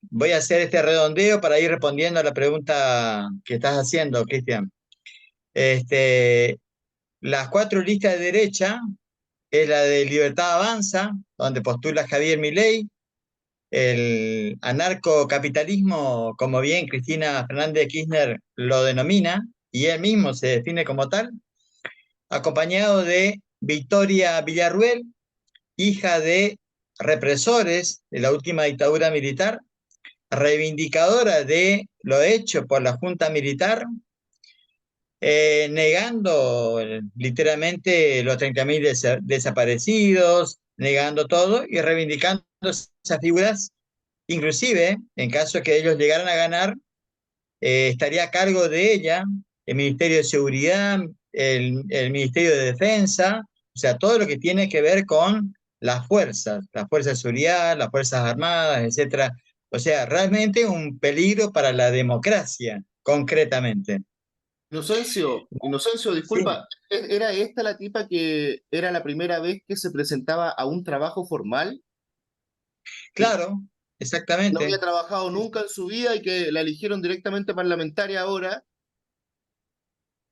Voy a hacer este redondeo para ir respondiendo a la pregunta que estás haciendo, Cristian. Este, las 4 listas de derecha es la de Libertad Avanza, donde postula Javier Milei, el anarcocapitalismo, como bien Cristina Fernández de Kirchner lo denomina, y él mismo se define como tal, acompañado de Victoria Villarruel, hija de represores de la última dictadura militar, reivindicadora de lo hecho por la Junta Militar, negando literalmente los 30.000 desaparecidos, negando todo y reivindicando esas figuras. Inclusive, en caso de que ellos llegaran a ganar, estaría a cargo de ella el Ministerio de Seguridad, el Ministerio de Defensa, o sea, todo lo que tiene que ver con las fuerzas de seguridad, las fuerzas armadas, etcétera. O sea, realmente un peligro para la democracia, concretamente. Inocencio, Sí, disculpa, ¿era esta la tipa que era la primera vez que se presentaba a un trabajo formal? Que claro, no había exactamente. trabajado Sí, nunca sí. en su vida y que la eligieron directamente parlamentaria ahora.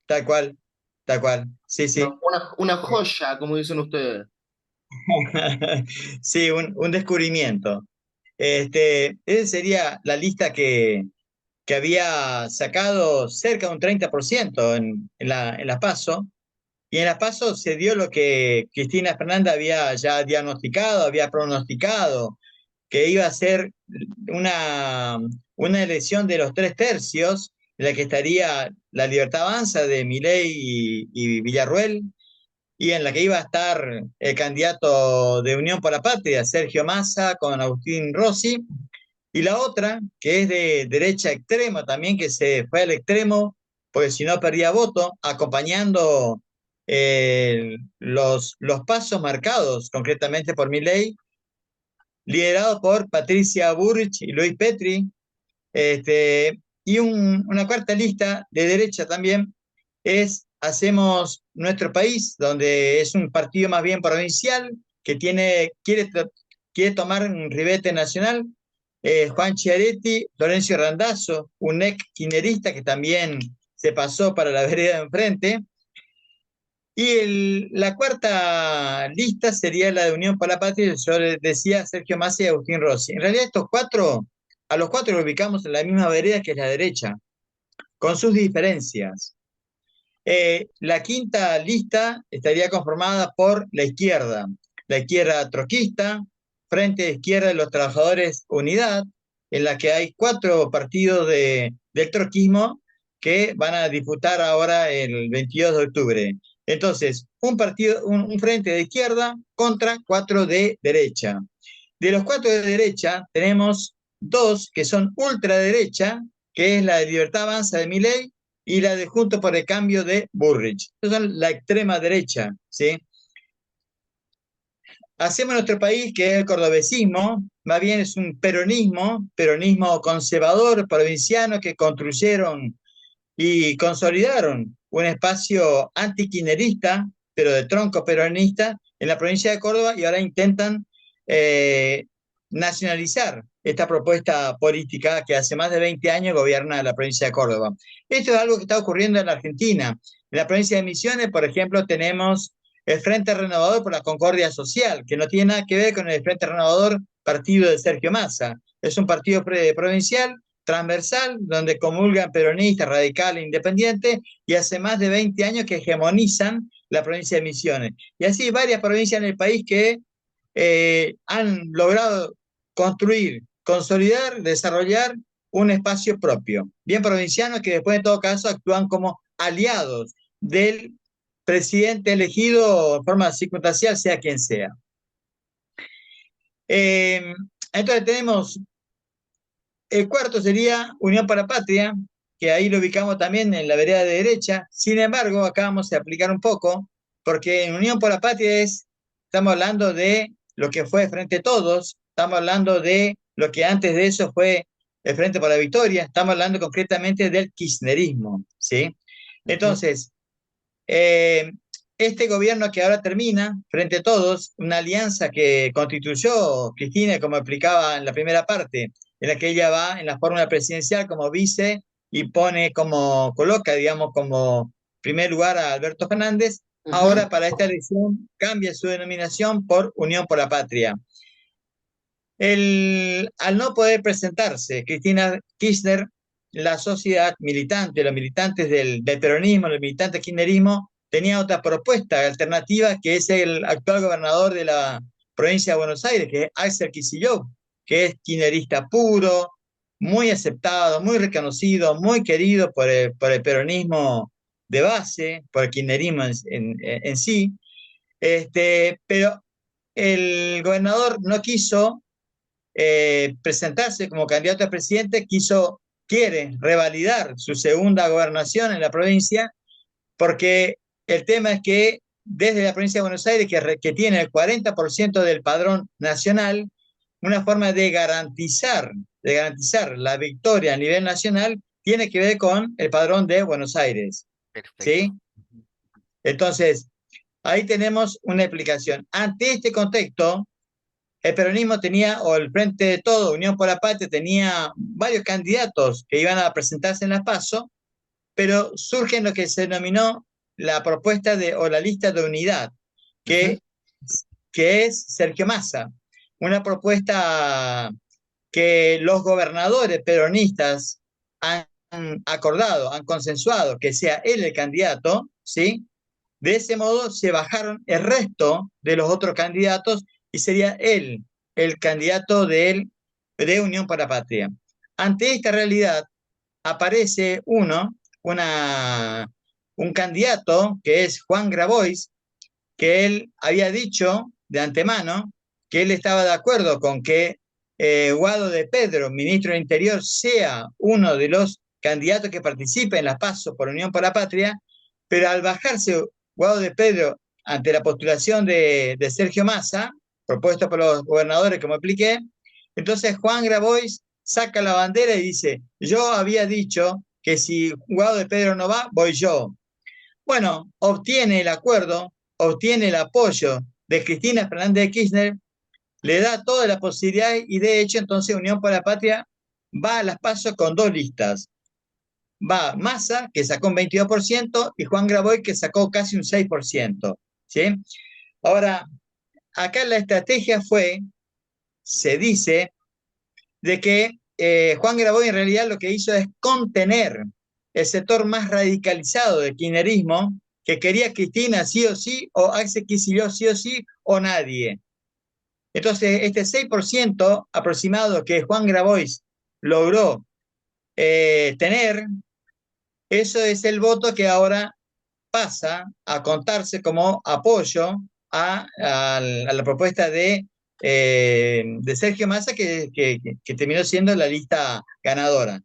Tal cual, tal cual. Sí, sí. Una joya, como dicen ustedes. Sí, un descubrimiento. Esa sería la lista que había sacado cerca de un 30% en la PASO. Y en la PASO se dio lo que Cristina Fernández había ya diagnosticado, había pronosticado, que iba a ser una, una elección de los 3 tercios, en la que estaría la Libertad Avanza de Milei y Villarruel, y en la que iba a estar el candidato de Unión por la Patria, Sergio Massa, con Agustín Rossi, y la otra, que es de derecha extrema también, que se fue al extremo, porque si no perdía voto, acompañando los pasos marcados concretamente por Milei, liderado por Patricia Burrich y Luis Petri, y una cuarta lista de derecha también es Hacemos Nuestro País, donde es un partido más bien provincial que quiere tomar un ribete nacional. Juan Chiaretti, Lorenzo Randazzo, un ex kirchnerista que también se pasó para la vereda de enfrente. Y la cuarta lista sería la de Unión por la Patria, yo les decía Sergio Massa y Agustín Rossi. En realidad a los cuatro lo ubicamos en la misma vereda que es la derecha, con sus diferencias. La quinta lista estaría conformada por la izquierda troquista, Frente de Izquierda de los Trabajadores Unidad, en la que hay 4 partidos del troquismo que van a disputar ahora el 22 de octubre. Entonces, un frente de izquierda contra 4 de derecha. De los 4 de derecha, tenemos 2 que son ultraderecha, que es la de Libertad Avanza de Milei y la de Juntos por el Cambio de Burrich. Esas son la extrema derecha, ¿sí? Hacemos nuestro país, que es el cordobesismo, más bien es un peronismo conservador, provinciano, que construyeron y consolidaron un espacio antikirchnerista, pero de tronco peronista, en la provincia de Córdoba, y ahora intentan eh, nacionalizar esta propuesta política que hace más de 20 años gobierna la provincia de Córdoba. Esto es algo que está ocurriendo en la Argentina. En la provincia de Misiones, por ejemplo, tenemos el Frente Renovador por la Concordia Social, que no tiene nada que ver con el Frente Renovador partido de Sergio Massa. Es un partido provincial transversal, donde comulgan peronistas, radicales, independientes, y hace más de 20 años que hegemonizan la provincia de Misiones. Y así varias provincias en el país que han logrado construir, consolidar, desarrollar un espacio propio, bien provincianos que después en todo caso actúan como aliados del presidente elegido en forma circunstancial, sea quien sea. Entonces tenemos el cuarto sería Unión para Patria, que ahí lo ubicamos también en la vereda de derecha. Sin embargo, acá vamos a aplicar un poco, porque en Unión para Patria estamos hablando de lo que fue Frente Todos, estamos hablando de lo que antes de eso fue el Frente por la Victoria, estamos hablando concretamente del kirchnerismo, ¿sí? Ujú. Entonces, eh, este gobierno que ahora termina, Frente a Todos, una alianza que constituyó Cristina, como explicaba en la primera parte, en la que ella va en la fórmula presidencial como vice y coloca, digamos, como primer lugar a Alberto Fernández, Ujú. ahora para esta elección cambia su denominación por Unión por la Patria. Al no poder presentarse Cristina Kirchner, la sociedad militante, los militantes del peronismo, los militantes del kirchnerismo, tenía otra propuesta alternativa, que es el actual gobernador de la provincia de Buenos Aires, que es Axel Kicillof, que es kirchnerista puro, muy aceptado, muy reconocido, muy querido por el peronismo de base, por el kirchnerismo en sí. Pero el gobernador no quiso presentarse como candidato a presidente, quiere revalidar su segunda gobernación en la provincia, porque el tema es que desde la provincia de Buenos Aires, que tiene el 40% del padrón nacional, una forma de garantizar la victoria a nivel nacional tiene que ver con el padrón de Buenos Aires. ¿Sí? Perfecto. Ujú. Entonces, ahí tenemos una explicación. Ante este contexto, el peronismo tenía, o el Frente de Todo, Unión por la Patria, tenía varios candidatos que iban a presentarse en las PASO, pero surge lo que se denominó la propuesta o la lista de unidad, Ujú. que, que es Sergio Massa, una propuesta que los gobernadores peronistas han acordado, han consensuado que sea él el candidato, ¿sí? De ese modo se bajaron el resto de los otros candidatos y sería él el candidato de Unión para la Patria. Ante esta realidad aparece un candidato que es Juan Grabois, que él había dicho de antemano que él estaba de acuerdo con que Guado de Pedro, ministro del Interior, sea uno de los candidatos que participe en las PASO por Unión por la Patria, pero al bajarse Guado de Pedro ante la postulación de Sergio Massa, propuesto por los gobernadores, como expliqué, entonces Juan Grabois saca la bandera y dice, yo había dicho que si Guado de Pedro no va, voy yo. Bueno, obtiene el acuerdo, obtiene el apoyo de Cristina Fernández de Kirchner, le da toda la posibilidad y de hecho entonces Unión por la Patria va a las PASO con 2 listas. Va Massa, que sacó un 22%, y Juan Graboy, que sacó casi un 6%. ¿Sí? Ahora, acá la estrategia se dice, de que Juan Graboy en realidad lo que hizo es contener el sector más radicalizado del kirchnerismo, que quería a Cristina sí o sí, o Axel Kicillof sí o sí, o nadie. Entonces, este 6% aproximado que Juan Grabois logró tener, eso es el voto que ahora pasa a contarse como apoyo a la propuesta de Sergio Massa, que terminó siendo la lista ganadora.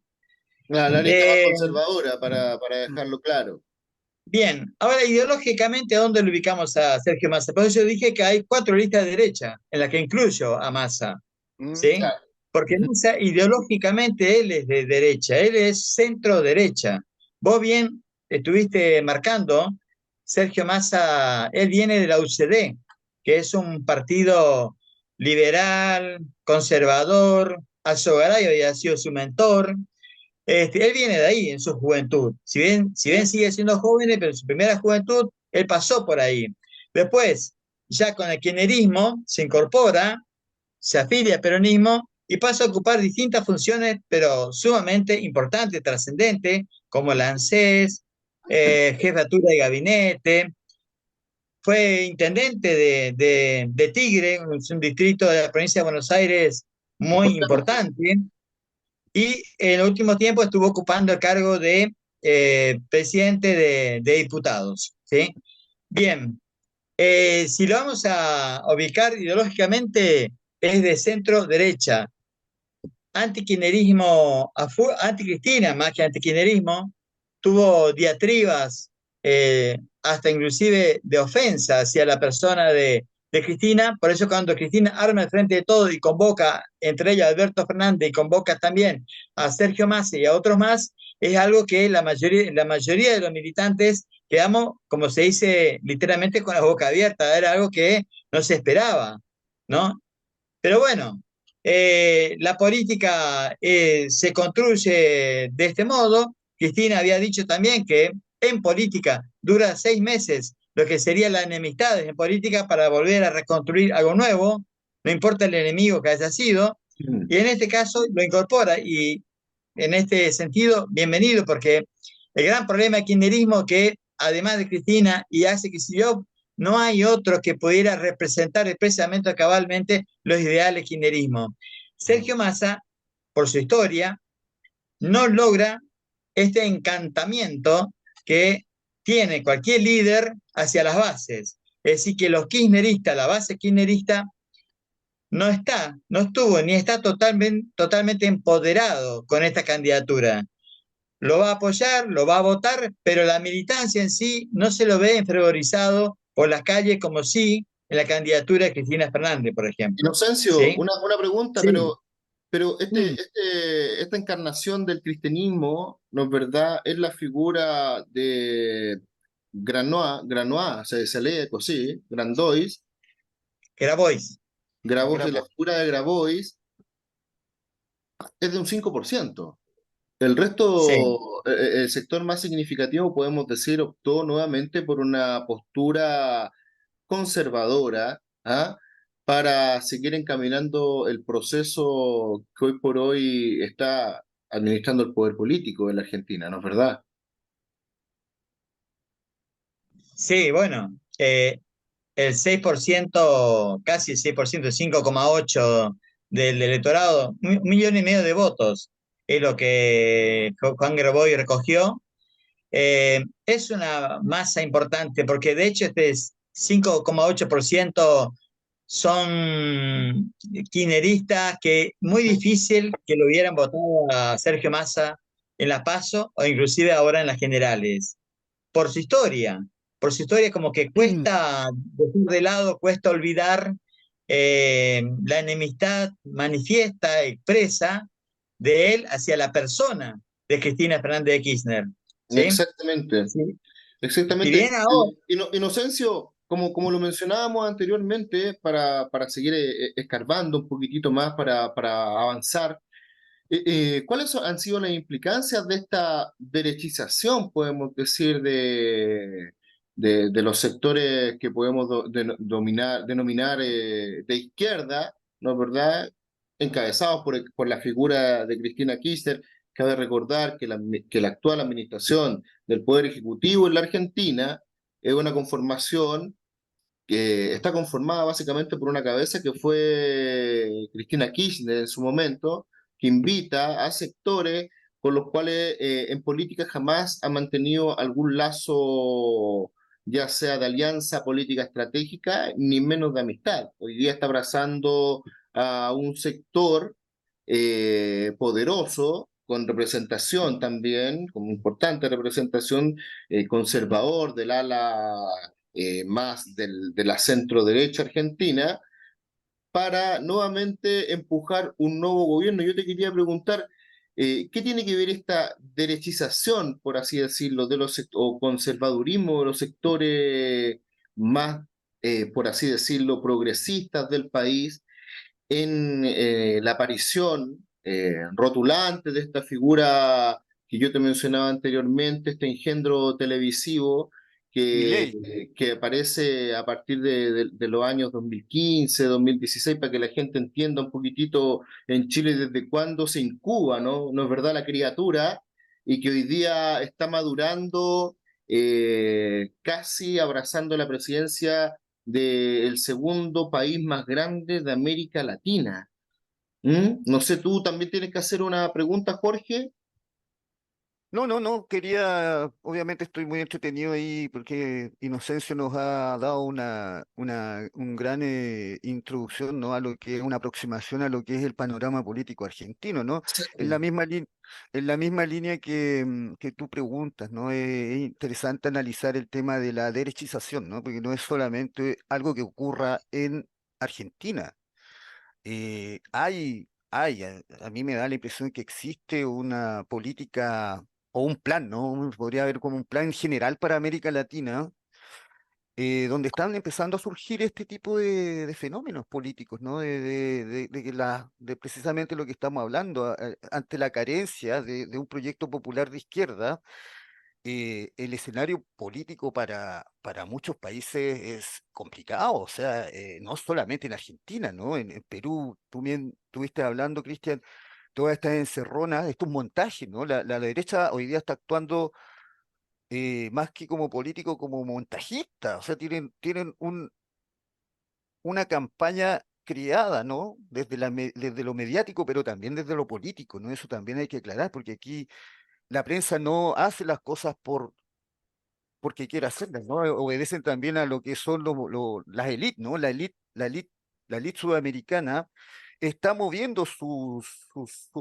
La lista más Eh, conservadora, para dejarlo claro. Bien, ahora ideológicamente, ¿a dónde lo ubicamos a Sergio Massa? Por eso yo dije que hay 4 listas de derecha, en las que incluyo a Massa, ¿sí? Claro. Porque Ujú. Massa ideológicamente él es de derecha, él es centro derecha. Vos bien estuviste marcando, Sergio Massa, él viene de la UCD, que es un partido liberal, conservador, Alzo Garay había sido su mentor, él viene de ahí en su juventud. Si bien sigue siendo joven, pero en su primera juventud, él pasó por ahí. Después, ya con el kirchnerismo, se incorpora, se afilia al peronismo y pasa a ocupar distintas funciones, pero sumamente importantes, trascendentes, como la ANSES, jefatura de gabinete. Fue intendente de Tigre, un distrito de la provincia de Buenos Aires muy Importante. importante, y en el último tiempo estuvo ocupando el cargo de presidente de diputados. ¿Sí? Bien, si lo vamos a ubicar ideológicamente, es de centro derecha, antikirchnerismo, anticristina más que antikirchnerismo, tuvo diatribas, hasta inclusive de ofensa hacia la persona de Cristina. Por eso cuando Cristina arma el frente de todo y convoca, entre ellos a Alberto Fernández, y convoca también a Sergio Massa y a otros más, es algo que la mayoría de los militantes quedamos, como se dice literalmente, con la boca abierta. Era algo que no se esperaba, ¿no? Pero bueno, la política se construye de este modo. Cristina había dicho también que en política dura 6 meses lo que sería la enemistad en política para volver a reconstruir algo nuevo, no importa el enemigo que haya sido, Mm. y en este caso lo incorpora y en este sentido, bienvenido, porque el gran problema del kirchnerismo es que además de Cristina y Axel Kicillof, no hay otro que pudiera representar expresamente o cabalmente los ideales del kirchnerismo. Sergio Massa, por su historia, no logra este encantamiento que tiene cualquier líder hacia las bases. Es decir, que los kirchneristas, la base kirchnerista, no estuvo ni está totalmente empoderado con esta candidatura. Lo va a apoyar, lo va a votar, pero la militancia en sí no se lo ve enfervorizado por las calles como sí en la candidatura de Cristina Fernández, por ejemplo. Inocencio, ¿Sí? una pregunta, Sí. pero Mm. esta encarnación del cristianismo, ¿no es verdad? Es la figura de Granois, se lee así, Grandois, Grabois. Grabois, la figura de Grabois es de un 5%. El Sí. resto, el sector más significativo, podemos decir, optó nuevamente por una postura conservadora, ¿ah? Para seguir encaminando el proceso que hoy por hoy está administrando el poder político en la Argentina, ¿no es verdad? Sí, bueno, el 6%, casi el 6%, 5,8% del electorado, 1,5 millones de votos, es lo que Juan Grabois recogió. Es una masa importante porque de hecho este 5,8% son kirchneristas que muy difícil que lo hubieran votado a Sergio Massa en la PASO o inclusive ahora en las generales por su historia, por su historia como que cuesta dejar de lado, cuesta olvidar la enemistad manifiesta, expresa de él hacia la persona de Cristina Fernández de Kirchner. ¿Sí? Exactamente, Sí. Si exactamente. bien ahora, Inocencio, como lo mencionábamos anteriormente, para seguir escarbando un poquitito más, para avanzar. ¿Cuáles han sido las implicancias de esta derechización, podemos decir, de los sectores que podemos denominar de izquierda, ¿no es verdad? Encabezados por la figura de Cristina Kirchner. Cabe recordar que la actual administración del Poder Ejecutivo en la Argentina es una conformación que está conformada básicamente por una cabeza que fue Cristina Kirchner en su momento, que invita a sectores con los cuales en política jamás ha mantenido algún lazo, ya sea de alianza política estratégica, ni menos de amistad. Hoy día está abrazando a un sector poderoso, con representación también, con importante representación conservador del ala más de la centro derecha argentina, para nuevamente empujar un nuevo gobierno. Yo te quería preguntar, ¿qué tiene que ver esta derechización, por así decirlo, o conservadurismo de los sectores más, por así decirlo, progresistas del país en la aparición rotulante de esta figura que yo te mencionaba anteriormente, este engendro televisivo Milei. que aparece a partir de los años 2015, 2016, para que la gente entienda un poquitito en Chile desde cuándo se incuba, ¿no? ¿No es verdad la criatura? Y que hoy día está madurando, casi abrazando la presidencia del segundo país más grande de América Latina. ¿Mm? No sé, tú también tienes que hacer una pregunta, Jorge. No, no, no, quería, obviamente estoy muy entretenido ahí porque Inocencio nos ha dado un gran introducción, ¿no? A lo que es una aproximación a lo que es el panorama político argentino, ¿no? En la misma en la misma línea que tú preguntas, ¿no? Es interesante analizar el tema de la derechización, ¿no? Porque no es solamente algo que ocurra en Argentina. A mí me da la impresión que existe una política o un plan, ¿no? Podría haber como un plan general para América Latina, donde están empezando a surgir este tipo de fenómenos políticos, ¿no? De que de precisamente lo que estamos hablando, ante la carencia de un proyecto popular de izquierda. El escenario político para muchos países es complicado, o sea, no solamente en Argentina, ¿no? En Perú, tú bien estuviste hablando, Cristian, todas estas encerronas, estos montajes, ¿no? La derecha hoy día está actuando más que como político, como montajista, o sea, tienen una campaña creada, ¿no? Desde lo mediático, pero también desde lo político, ¿no? Eso también hay que aclarar, porque aquí la prensa no hace las cosas porque quiere hacerlas, ¿no? Obedecen también a lo que son las élites, ¿no? La élite sudamericana está moviendo sus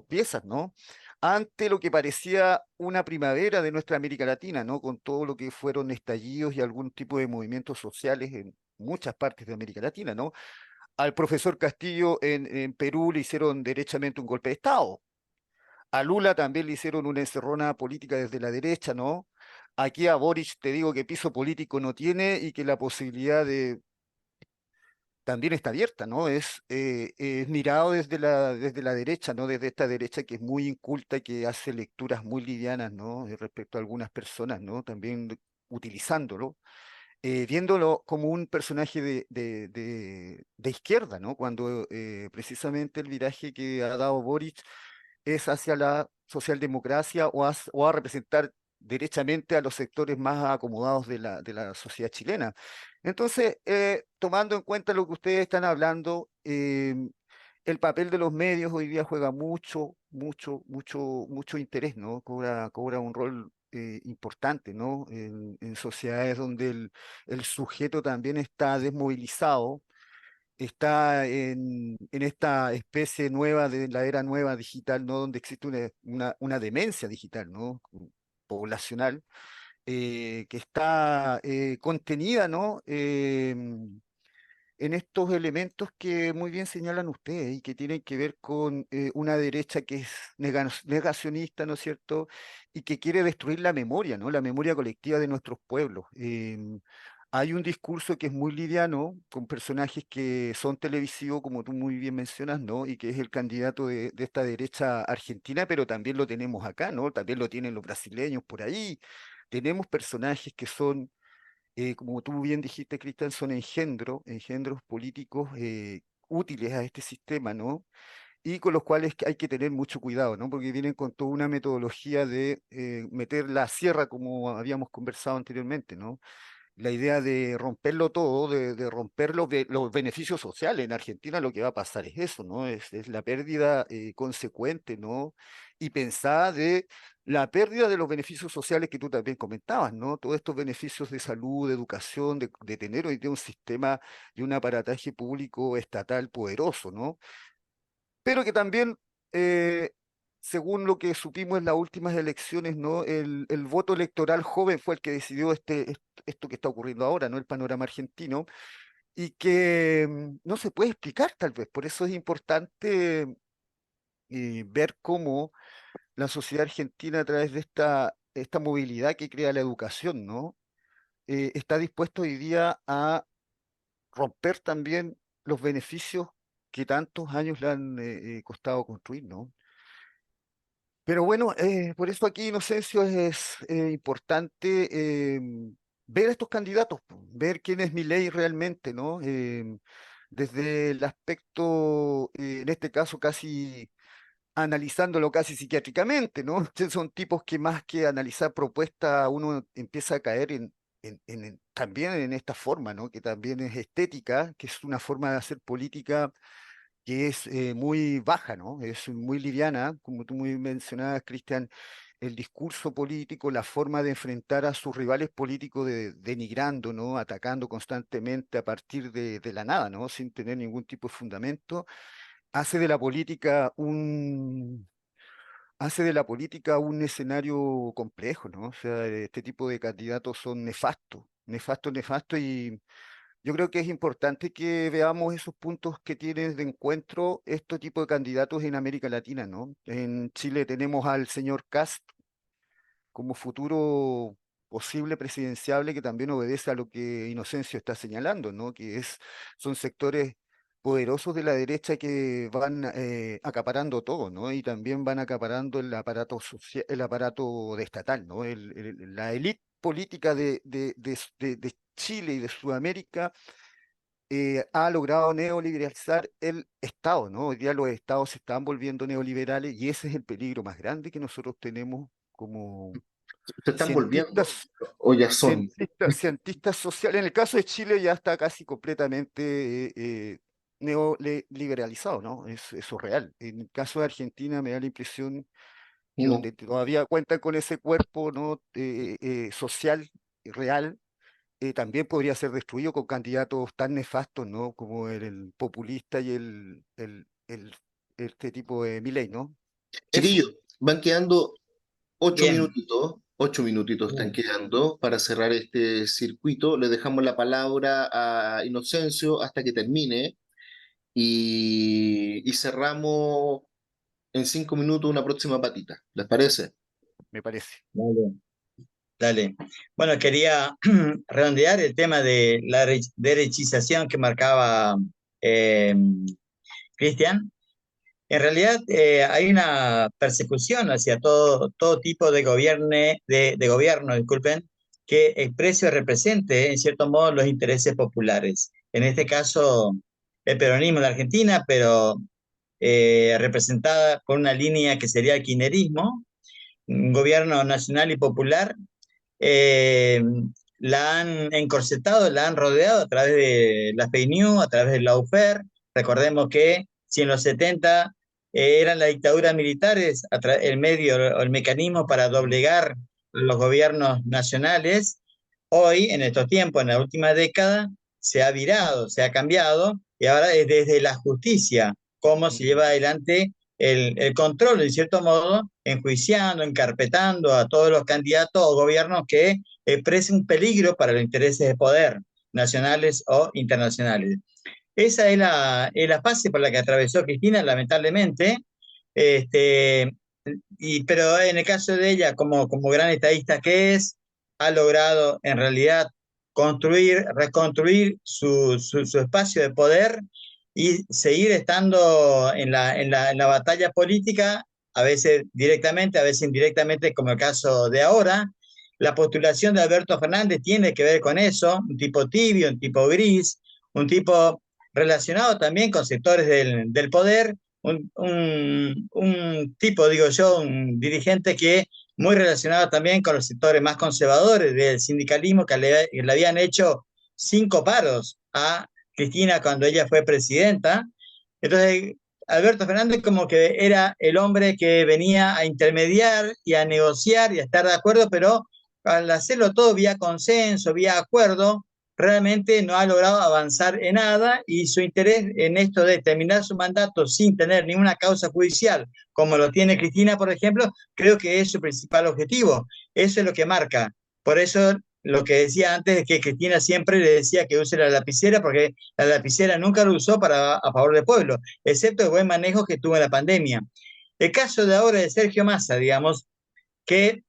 piezas, ¿no? Ante lo que parecía una primavera de nuestra América Latina, ¿no? Con todo lo que fueron estallidos y algún tipo de movimientos sociales en muchas partes de América Latina, ¿no? Al profesor Castillo en Perú le hicieron derechamente un golpe de Estado. A Lula también le hicieron una encerrona política desde la derecha, ¿no? Aquí a Boric te digo que piso político no tiene y que la posibilidad de también está abierta, ¿no? Es mirado desde la derecha, ¿no? Desde esta derecha que es muy inculta y que hace lecturas muy livianas, ¿no? Respecto a algunas personas, ¿no? También utilizándolo, viéndolo como un personaje de izquierda, ¿no? Cuando precisamente el viraje que ha dado Boric es hacia la socialdemocracia o a representar derechamente a los sectores más acomodados de la sociedad chilena. Entonces, tomando en cuenta lo que ustedes están hablando, el papel de los medios hoy día juega mucho interés, ¿no? Cobra un rol importante, ¿no? En sociedades donde el sujeto también está desmovilizado, está en esta especie nueva de la era nueva digital, ¿no? Donde existe una demencia digital, ¿no? Poblacional, que está contenida, ¿no? En estos elementos que muy bien señalan ustedes y que tienen que ver con una derecha que es negacionista, ¿no es cierto? Y que quiere destruir la memoria, ¿no? La memoria colectiva de nuestros pueblos. Hay un discurso que es muy liviano, con personajes que son televisivos, como tú muy bien mencionas, ¿no? Y que es el candidato de esta derecha argentina, pero también lo tenemos acá, ¿no? También lo tienen los brasileños por ahí. Tenemos personajes que son como tú bien dijiste, Cristian, son engendros políticos útiles a este sistema, ¿no? y con los cuales hay que tener mucho cuidado, ¿no? Porque vienen con toda una metodología de meter la sierra, como habíamos conversado anteriormente, ¿no? La idea de romperlo todo, de romper los beneficios sociales. En Argentina lo que va a pasar es eso, ¿no? Es la pérdida consecuente, ¿no? Y pensada de la pérdida de los beneficios sociales que tú también comentabas, ¿no? Todos estos beneficios de salud, de educación, de tener hoy día un sistema y un aparataje público estatal poderoso, ¿no? Pero que también, eh, según lo que supimos en las últimas elecciones, ¿no? El voto electoral joven fue el que decidió esto que está ocurriendo ahora, ¿no? El panorama argentino, y que no se puede explicar tal vez. Por eso es importante ver cómo la sociedad argentina, a través de esta movilidad que crea la educación, ¿no? Está dispuesto hoy día a romper también los beneficios que tantos años le han costado construir, ¿no? Pero bueno, por eso aquí, Inocencio, es importante ver a estos candidatos, po, ver quién es Milei realmente, ¿no? Desde el aspecto, en este caso, casi analizándolo casi psiquiátricamente, ¿no? Son tipos que más que analizar propuestas, uno empieza a caer también en esta forma, ¿no? Que también es estética, que es una forma de hacer política que es muy baja, ¿no? Es muy liviana, como tú muy mencionabas, Cristian, el discurso político, la forma de enfrentar a sus rivales políticos denigrando, ¿no? Atacando constantemente a partir de la nada, ¿no? Sin tener ningún tipo de fundamento, hace de la política un escenario complejo, ¿no? O sea, este tipo de candidatos son nefastos, nefastos, nefastos, y yo creo que es importante que veamos esos puntos que tienen de encuentro este tipo de candidatos en América Latina, ¿no? En Chile tenemos al señor Kast como futuro posible presidenciable, que también obedece a lo que Inocencio está señalando, ¿no? Son sectores poderosos de la derecha que van acaparando todo, ¿no? Y también van acaparando el aparato el aparato de estatal, ¿no? La élite política de Chile y de Sudamérica ha logrado neoliberalizar el Estado, ¿no? Hoy día los estados se están volviendo neoliberales, y ese es el peligro más grande que nosotros tenemos como Se están volviendo cientistas, o ya son. cientistas sociales. En el caso de Chile ya está casi completamente neoliberalizado, ¿no? Eso es real. En el caso de Argentina me da la impresión que No. donde todavía cuentan con ese cuerpo, ¿no? Social real, también podría ser destruido con candidatos tan nefastos, ¿no? Como el populista y este tipo de Milei, ¿no? Eso, Chiquillos, van quedando Bien. 8 minutitos están quedando para cerrar este circuito. Le dejamos la palabra a Inocencio hasta que termine y cerramos en 5 minutos una próxima patita. ¿Les parece? me parece. Dale. Dale. Bueno, quería redondear el tema de la derechización que marcaba eh, Cristian. En realidad hay una persecución hacia todo tipo de gobierno, disculpen, que exprese o represente en cierto modo los intereses populares. En este caso, el peronismo en la Argentina, pero representada por una línea que sería el kirchnerismo, un gobierno nacional y popular, eh, la han encorsetado, la han rodeado a través de la fake news, a través del lawfare. Recordemos que si en los 70 eran las dictaduras militares el medio o el mecanismo para doblegar los gobiernos nacionales, hoy, en estos tiempos, en la última década, se ha virado, se ha cambiado, y ahora es desde la justicia cómo se lleva Mm. adelante el control, en cierto modo, enjuiciando, encarpetando a todos los candidatos o gobiernos que expresen un peligro para los intereses de poder, nacionales o internacionales. Esa es la fase por la que atravesó Cristina, lamentablemente, este, pero en el caso de ella, como gran estadista que es, ha logrado en realidad reconstruir su espacio de poder y seguir estando en la batalla política, a veces directamente, a veces indirectamente, como el caso de ahora. La postulación de Alberto Fernández tiene que ver con eso, un tipo tibio, un tipo gris, un tipo relacionado también con sectores del poder, un tipo, digo yo, un dirigente que muy relacionado también con los sectores más conservadores del sindicalismo, que le habían hecho 5 paros a Cristina cuando ella fue presidenta. Entonces, Alberto Fernández como que era el hombre que venía a intermediar y a negociar y a estar de acuerdo, pero al hacerlo todo vía consenso, vía acuerdo, realmente no ha logrado avanzar en nada y su interés en esto de terminar su mandato sin tener ninguna causa judicial, como lo tiene Cristina, por ejemplo, creo que es su principal objetivo. Eso es lo que marca. Por eso lo que decía antes es que Cristina siempre le decía que use la lapicera, porque la lapicera nunca lo usó para a favor del pueblo, excepto el buen manejo que tuvo en la pandemia. El caso de ahora de Sergio Massa, digamos, que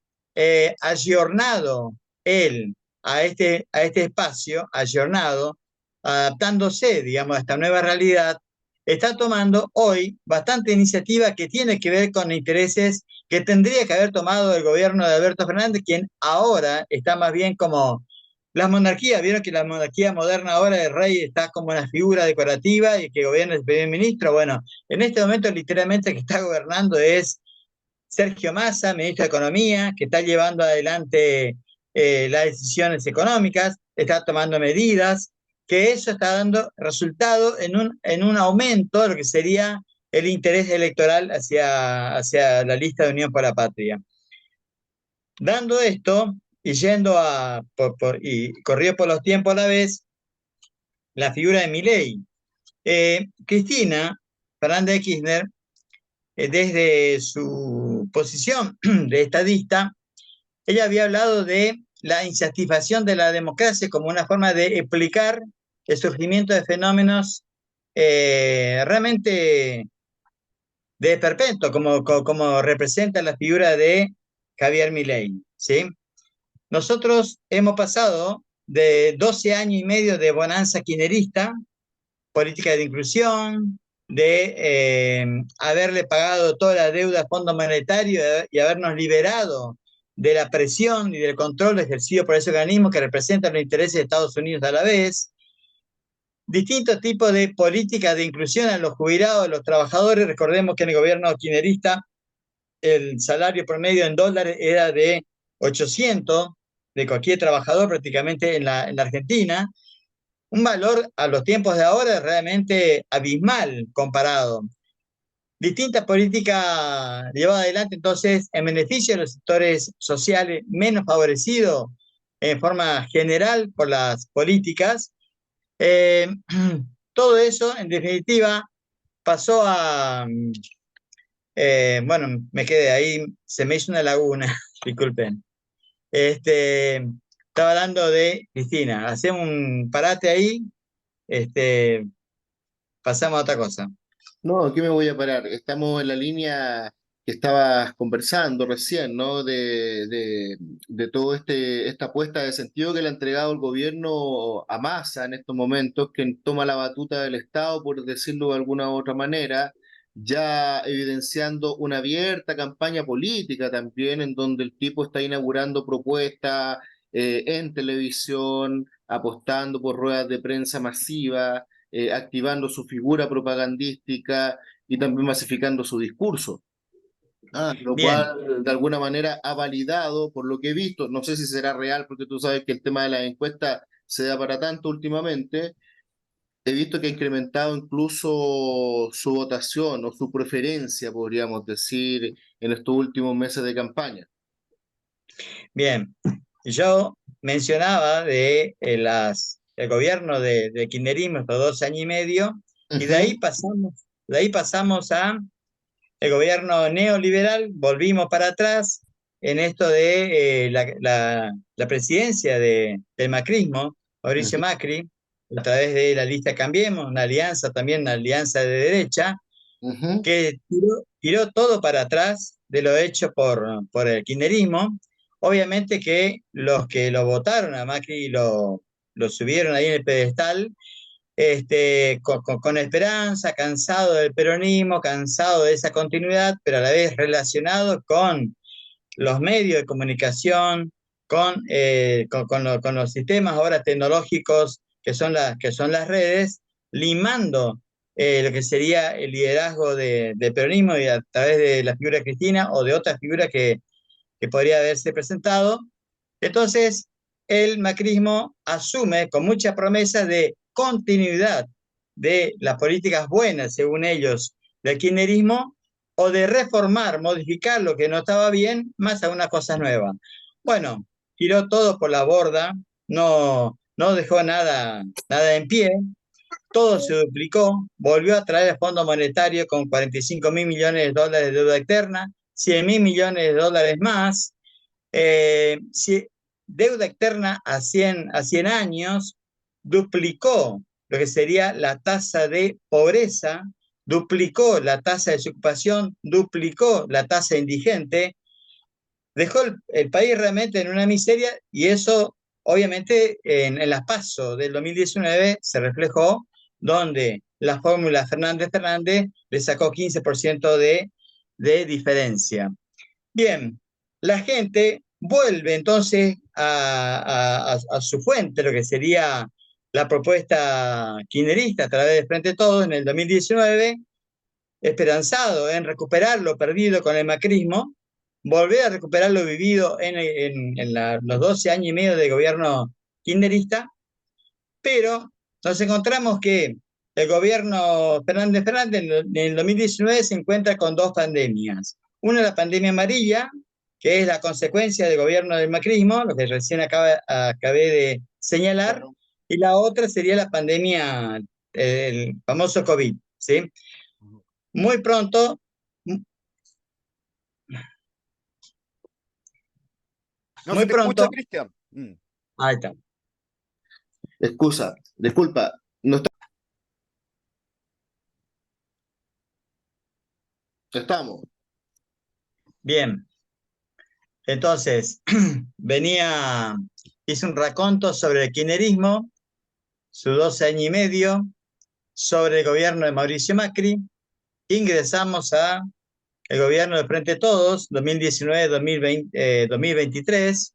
ayornado él a este espacio, ayornado, adaptándose, digamos, a esta nueva realidad, está tomando hoy bastante iniciativa que tiene que ver con intereses que tendría que haber tomado el gobierno de Alberto Fernández, quien ahora está más bien como las monarquías. Vieron que la monarquía moderna ahora el rey está como una figura decorativa y que gobierna el primer ministro. Bueno, en este momento literalmente el que está gobernando es Sergio Massa, ministro de Economía, que está llevando adelante las decisiones económicas, está tomando medidas, que eso está dando resultado en un aumento de lo que sería el interés electoral hacia la lista de Unión por la Patria. Dando esto y yendo y corrido por los tiempos a la vez, la figura de Milei. Cristina Fernández de Kirchner, desde su posición de estadista, ella había hablado de la insatisfacción de la democracia como una forma de explicar el surgimiento de fenómenos realmente de perpetuo, como representa la figura de Javier Milei, ¿sí? Nosotros hemos pasado de 12 años y medio de bonanza kirchnerista, política de inclusión, de haberle pagado toda la deuda al Fondo Monetario y habernos liberado de la presión y del control ejercido por ese organismo que representa los intereses de Estados Unidos a la vez. Distintos tipos de políticas de inclusión a los jubilados, a los trabajadores. Recordemos que en el gobierno kirchnerista el salario promedio en dólares era de 800 de cualquier trabajador prácticamente en la Argentina, un valor a los tiempos de ahora realmente abismal comparado. Distintas políticas llevadas adelante entonces en beneficio de los sectores sociales menos favorecidos en forma general por las políticas. Eh, Todo eso en definitiva pasó bueno, me quedé ahí, se me hizo una laguna, disculpen. Estaba hablando de Cristina, hacemos un parate ahí, este, pasamos a otra cosa. No, aquí me voy a parar. Estamos en la línea que estabas conversando recién, ¿no? De todo esta apuesta de sentido que le ha entregado el gobierno a Massa en estos momentos, que toma la batuta del Estado, por decirlo de alguna u otra manera, ya evidenciando una abierta campaña política también, en donde el tipo está inaugurando propuestas en televisión, apostando por ruedas de prensa masivas, activando su figura propagandística y también masificando su discurso. Lo Bien, cual de alguna manera ha validado, por lo que he visto, no sé si será real, porque tú sabes que el tema de las encuestas se da para tanto últimamente, he visto que ha incrementado incluso su votación o su preferencia, podríamos decir, en estos últimos meses de campaña. bien. Yo mencionaba el gobierno de kirchnerismo estos 2 años y medio, y Ujú, de ahí pasamos a el gobierno neoliberal, volvimos para atrás en esto de la presidencia del macrismo, Mauricio ujú, Macri, a través de la lista Cambiemos, una alianza también, una alianza de derecha, ujú, que tiró todo para atrás de lo hecho por el kirchnerismo. Obviamente que lo votaron a Macri lo subieron ahí en el pedestal, con esperanza, cansado del peronismo, cansado de esa continuidad, pero a la vez relacionado con los medios de comunicación, con los sistemas ahora tecnológicos que son las redes, limando lo que sería el liderazgo del peronismo y a través de la figura de Cristina o de otras figuras que podría haberse presentado. Entonces, el macrismo asume con mucha promesa de continuidad de las políticas buenas, según ellos, del kirchnerismo, o de reformar, modificar lo que no estaba bien, más a una cosa nueva. Bueno, tiró todo por la borda, no dejó nada en pie, todo se duplicó, volvió a traer el Fondo Monetario con 45.000 millones de dólares de deuda externa, 100.000 millones de dólares más, si, deuda externa a 100 años, duplicó lo que sería la tasa de pobreza, duplicó la tasa de desocupación, duplicó la tasa indigente, dejó el país realmente en una miseria y eso obviamente en las PASO del 2019 se reflejó donde la fórmula Fernández Fernández le sacó 15% de diferencia. Bien, la gente vuelve entonces a su fuente, lo que sería la propuesta kirchnerista a través de Frente de Todos en el 2019, esperanzado en recuperar lo perdido con el macrismo, volver a recuperar lo vivido en los 12 años y medio de gobierno kirchnerista, pero nos encontramos que el gobierno Fernández Fernández en el 2019 se encuentra con dos pandemias. Una, la pandemia amarilla, que es la consecuencia del gobierno del macrismo, lo que recién acabé de señalar, y la otra sería la pandemia, el famoso COVID, ¿sí? Muy pronto, No se muy te escucha, pronto, Cristian. ahí está, Excusa, disculpa, no estamos. bien. Entonces, hice un raconto sobre el kirchnerismo, sus 12 años y medio, sobre el gobierno de Mauricio Macri, ingresamos a el gobierno de Frente de Todos, 2019-2023,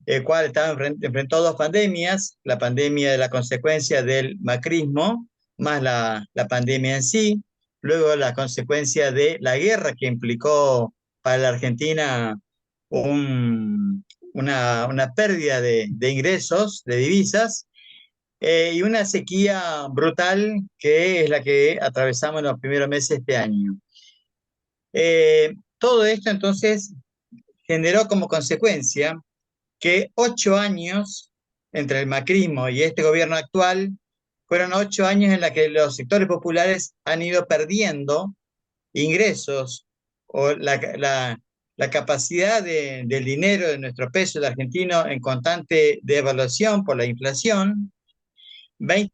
el cual estaba enfrentó a dos pandemias, la pandemia de la consecuencia del macrismo, más la pandemia en sí, luego la consecuencia de la guerra que implicó para la Argentina una pérdida de ingresos, de divisas, y una sequía brutal que es la que atravesamos en los primeros meses de este año. Todo esto entonces generó como consecuencia que 8 años entre el macrismo y este gobierno actual fueron 8 años en los que los sectores populares han ido perdiendo ingresos o la capacidad del dinero de nuestro peso el argentino en constante devaluación por la inflación, 20%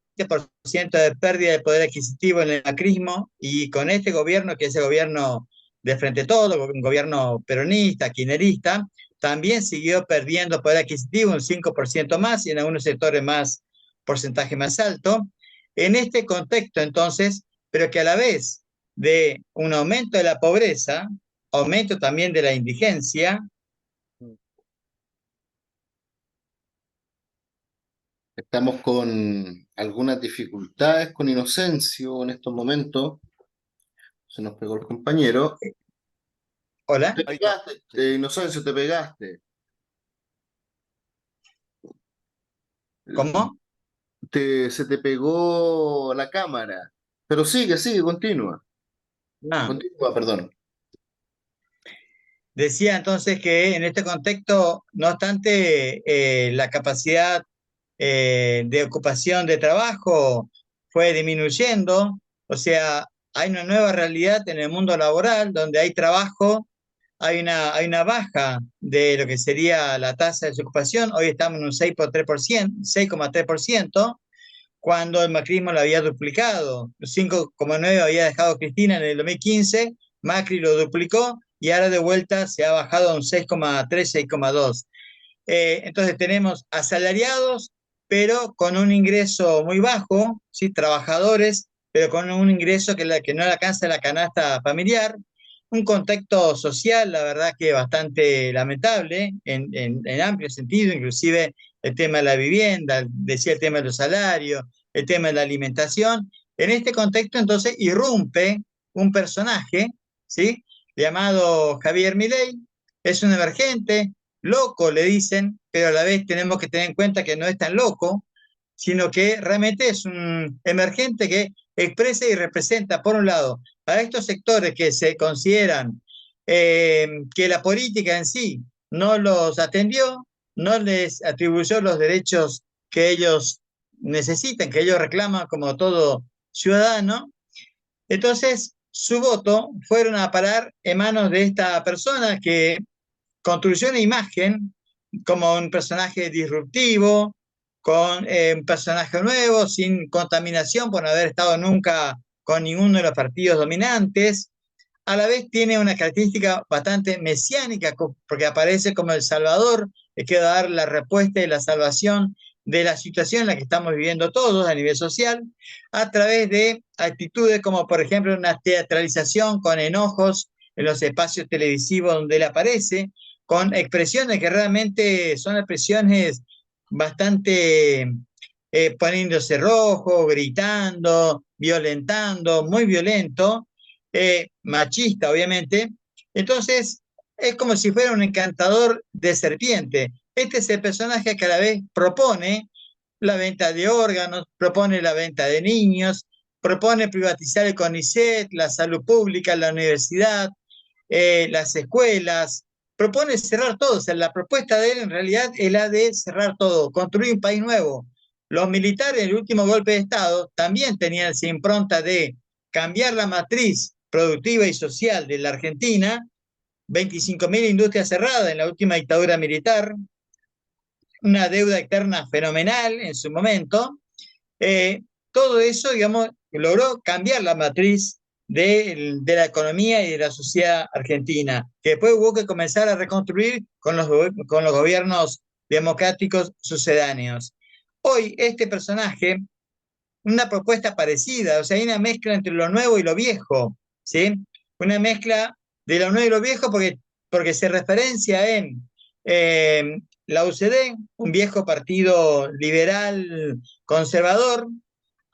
de pérdida de poder adquisitivo en el macrismo, y con este gobierno, que es el gobierno de Frente a Todo, un gobierno peronista, kirchnerista, también siguió perdiendo poder adquisitivo un 5% más y en algunos sectores más, porcentaje más alto. En este contexto, entonces, pero que a la vez de un aumento de la pobreza, aumento también de la indigencia. Estamos con algunas dificultades con Inocencio en estos momentos. Se nos pegó el compañero. Hola, Te Ahí está. pegaste, Inocencio, te pegaste. ¿cómo? Se te pegó la cámara. Pero sigue, continúa. Ah. Continúa, perdón. Decía entonces que en este contexto, no obstante, la capacidad de ocupación de trabajo fue disminuyendo, o sea, hay una nueva realidad en el mundo laboral donde hay trabajo, hay una baja de lo que sería la tasa de desocupación, hoy estamos en un 6,3%, 6,3%, cuando el macrismo lo había duplicado, 5,9 había dejado Cristina en el 2015, Macri lo duplicó y ahora de vuelta se ha bajado a un 6,3, 6,2. Entonces tenemos asalariados, pero con un ingreso muy bajo, ¿sí? Trabajadores, pero con un ingreso que no le alcanza la canasta familiar. Un contexto social, la verdad que bastante lamentable en amplio sentido, inclusive el tema de la vivienda, decía el tema de los salarios, el tema de la alimentación, En este contexto, entonces, irrumpe un personaje, ¿sí? Llamado Javier Milei. Es un emergente, loco, le dicen, pero a la vez tenemos que tener en cuenta que no es tan loco, sino que realmente es un emergente que expresa y representa, por un lado, a estos sectores que se consideran que la política en sí no los atendió, no les atribuyó los derechos que ellos necesitan, que ellos reclaman como todo ciudadano. Entonces, su voto fueron a parar en manos de esta persona que construyó una imagen como un personaje disruptivo, con un personaje nuevo, sin contaminación por no haber estado nunca con ninguno de los partidos dominantes. A la vez tiene una característica bastante mesiánica, porque aparece como el Salvador, que va a dar la respuesta y la salvación de la situación en la que estamos viviendo todos a nivel social, a través de actitudes como, por ejemplo, una teatralización con enojos en los espacios televisivos donde él aparece, con expresiones que realmente son expresiones bastante poniéndose rojo, gritando, violentando, muy violento, machista, obviamente. Entonces, es como si fuera un encantador de serpiente. Este es el personaje que a la vez propone la venta de órganos, propone la venta de niños, propone privatizar el CONICET, la salud pública, la universidad, las escuelas, propone cerrar todo. O sea, la propuesta de él en realidad es la de cerrar todo, construir un país nuevo. Los militares en el último golpe de Estado también tenían esa impronta de cambiar la matriz productiva y social de la Argentina, 25.000 industrias cerradas en la última dictadura militar, una deuda externa fenomenal en su momento. Eh, Todo eso, digamos, logró cambiar la matriz de la economía y de la sociedad argentina, que después hubo que comenzar a reconstruir con los gobiernos democráticos sucedáneos. Hoy este personaje, una propuesta parecida, o sea, hay una mezcla entre lo nuevo y lo viejo, ¿sí? Una mezcla de lo nuevo y lo viejo porque se referencia en la UCD, un viejo partido liberal conservador.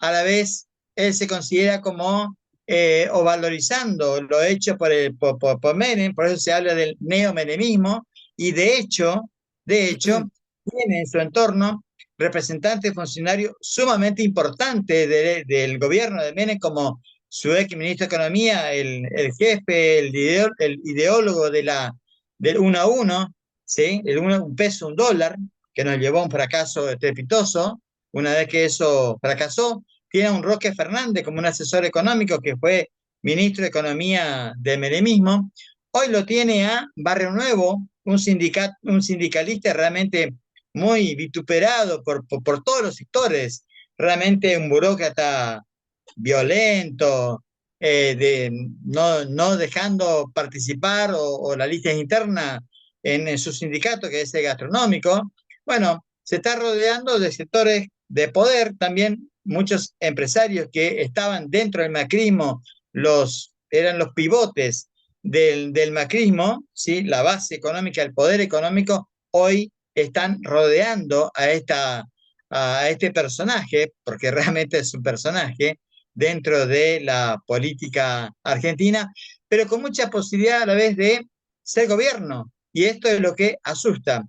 A la vez él se considera como o valorizando lo hecho por Menem, por eso se habla del neomenemismo, y de hecho, tiene en su entorno representantes funcionarios sumamente importantes del gobierno de Menem, como su ex ministro de Economía, el jefe, el ideólogo del 1 a 1, ¿sí? Un peso, un dólar, que nos llevó a un fracaso estrepitoso. Una vez que eso fracasó, tiene a un Roque Fernández como un asesor económico que fue ministro de Economía del menemismo. Hoy lo tiene a Barrio Nuevo, un sindicalista realmente muy vituperado por todos los sectores, realmente un burócrata violento, no dejando participar o la lista interna en su sindicato, que es el gastronómico. Bueno, se está rodeando de sectores de poder, también muchos empresarios que estaban dentro del macrismo, eran los pivotes del macrismo, ¿sí? La base económica, el poder económico, hoy están rodeando a este personaje, porque realmente es un personaje dentro de la política argentina, pero con mucha posibilidad a la vez de ser gobierno. Y esto es lo que asusta.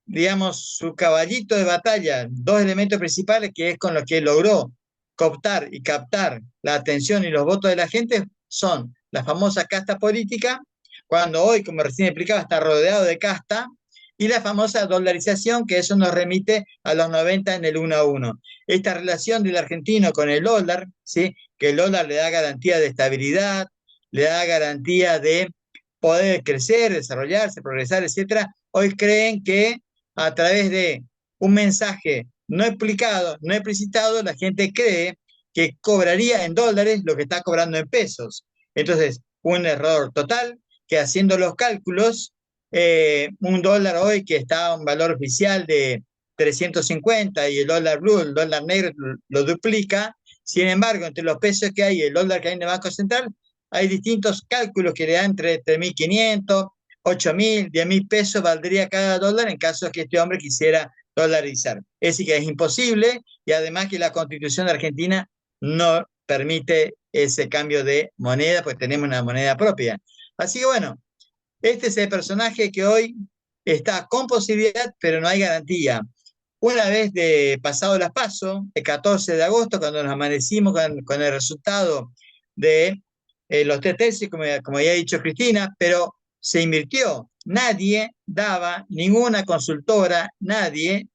Digamos, su caballito de batalla, dos elementos principales que es con los que logró cooptar y captar la atención y los votos de la gente son la famosa casta política, cuando hoy, como recién explicaba, está rodeado de casta, y la famosa dolarización, que eso nos remite a los 90 en el 1 a 1. Esta relación del argentino con el dólar, ¿sí? Que el dólar le da garantía de estabilidad, le da garantía de poder crecer, desarrollarse, progresar, etcétera. Hoy creen que a través de un mensaje no explicado, no explicitado, la gente cree que cobraría en dólares lo que está cobrando en pesos. Entonces, un error total, que haciendo los cálculos, un dólar hoy que está a un valor oficial de 350 y el dólar blue, el dólar negro lo duplica. Sin embargo, entre los pesos que hay y el dólar que hay en el Banco Central, hay distintos cálculos que le dan entre 3.500, 8.000, 10.000 pesos valdría cada dólar en caso de que este hombre quisiera dolarizar. Es decir, que es imposible, y además que la Constitución de Argentina no permite ese cambio de moneda, pues tenemos una moneda propia. Así que bueno, este es el personaje que hoy está con posibilidad, pero no hay garantía. Una vez de pasado las PASO, el 14 de agosto, cuando nos amanecimos con el resultado de los tres tercios, como ya ha dicho Cristina, pero se invirtió. Nadie daba, ninguna consultora, nadie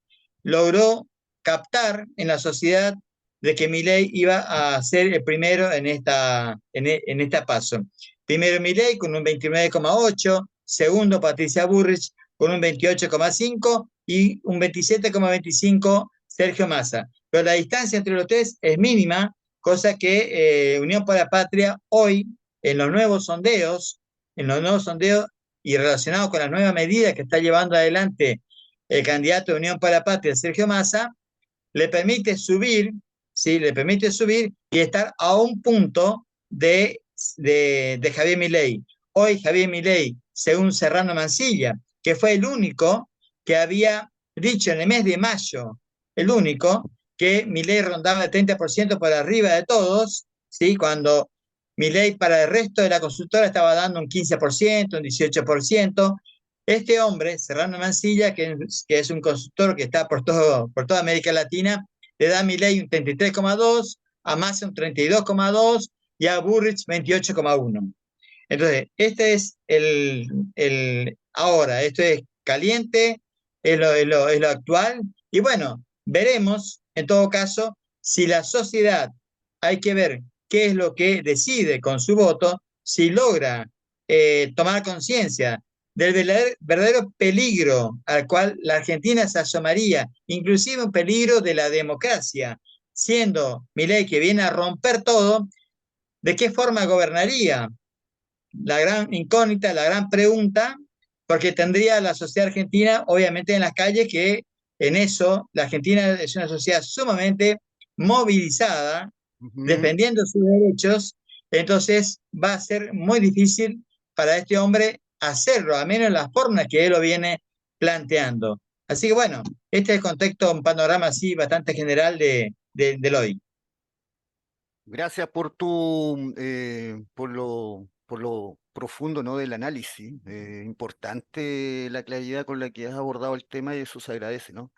logró captar en la sociedad de que Milei iba a ser el primero en esta PASO. Primero Milei con un 29,8, segundo Patricia Burrich con un 28,5 y un 27,25 Sergio Massa. Pero la distancia entre los tres es mínima, cosa que Unión por la Patria hoy, en los nuevos sondeos y relacionados con las nuevas medidas que está llevando adelante el candidato de Unión por la Patria, Sergio Massa, le permite subir, ¿sí? Le permite subir y estar a un punto de Javier Milei. Hoy Javier Milei, según Serrano Mansilla, que fue el único que había dicho en el mes de mayo, el único, que Milei rondaba el 30% por arriba de todos, ¿sí? Cuando Milei para el resto de la consultora estaba dando un 15%, un 18%. Este hombre, Serrano Mansilla, que es un consultor que está por toda América Latina, le da a Milei un 33,2, a Massa un 32,2 y a Burrich 28,1. Entonces, este es ahora, esto es caliente, es lo actual, y bueno, veremos en todo caso si la sociedad, hay que ver qué es lo que decide con su voto, si logra tomar conciencia del verdadero peligro al cual la Argentina se asomaría, inclusive un peligro de la democracia, siendo Milei que viene a romper todo, ¿de qué forma gobernaría? La gran incógnita, la gran pregunta, porque tendría la sociedad argentina, obviamente, en las calles, que en eso la Argentina es una sociedad sumamente movilizada, Ujú. defendiendo sus derechos, entonces va a ser muy difícil para este hombre hacerlo, a menos en las formas que él lo viene planteando. Así que bueno, este es el contexto, un panorama así bastante general del hoy. Gracias por tu, por lo profundo, ¿no? Del análisis. Importante la claridad con la que has abordado el tema y eso se agradece, ¿no?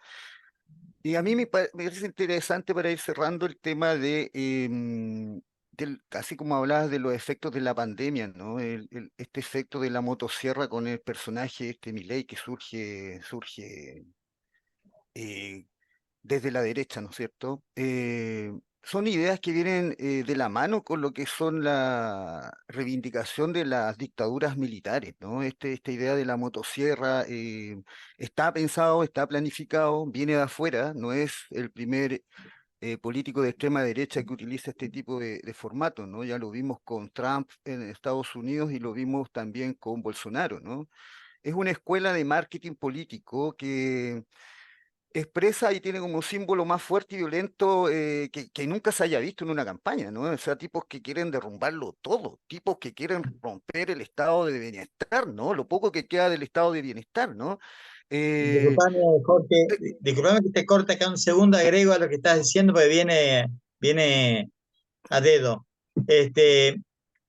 Y a mí me parece interesante para ir cerrando el tema de, así como hablabas de los efectos de la pandemia, ¿no? Este efecto de la motosierra con el personaje, este Milei, que surge eh, desde la derecha, ¿no es cierto? Son ideas que vienen de la mano con lo que son la reivindicación de las dictaduras militares, ¿no? Esta idea de la motosierra está pensado, está planificado, viene de afuera, no es el primer político de extrema derecha que utiliza este tipo de formato, ¿no? Ya lo vimos con Trump en Estados Unidos y lo vimos también con Bolsonaro, ¿no? Es una escuela de marketing político que expresa y tiene como símbolo más fuerte y violento que nunca se haya visto en una campaña, ¿no? O sea, tipos que quieren derrumbarlo todo, tipos que quieren romper el estado de bienestar, ¿no? Lo poco que queda del estado de bienestar, ¿no? Eh, Disculpame, Jorge, disculpame que te corte acá un segundo, agrego a lo que estás diciendo, porque viene a dedo. Este,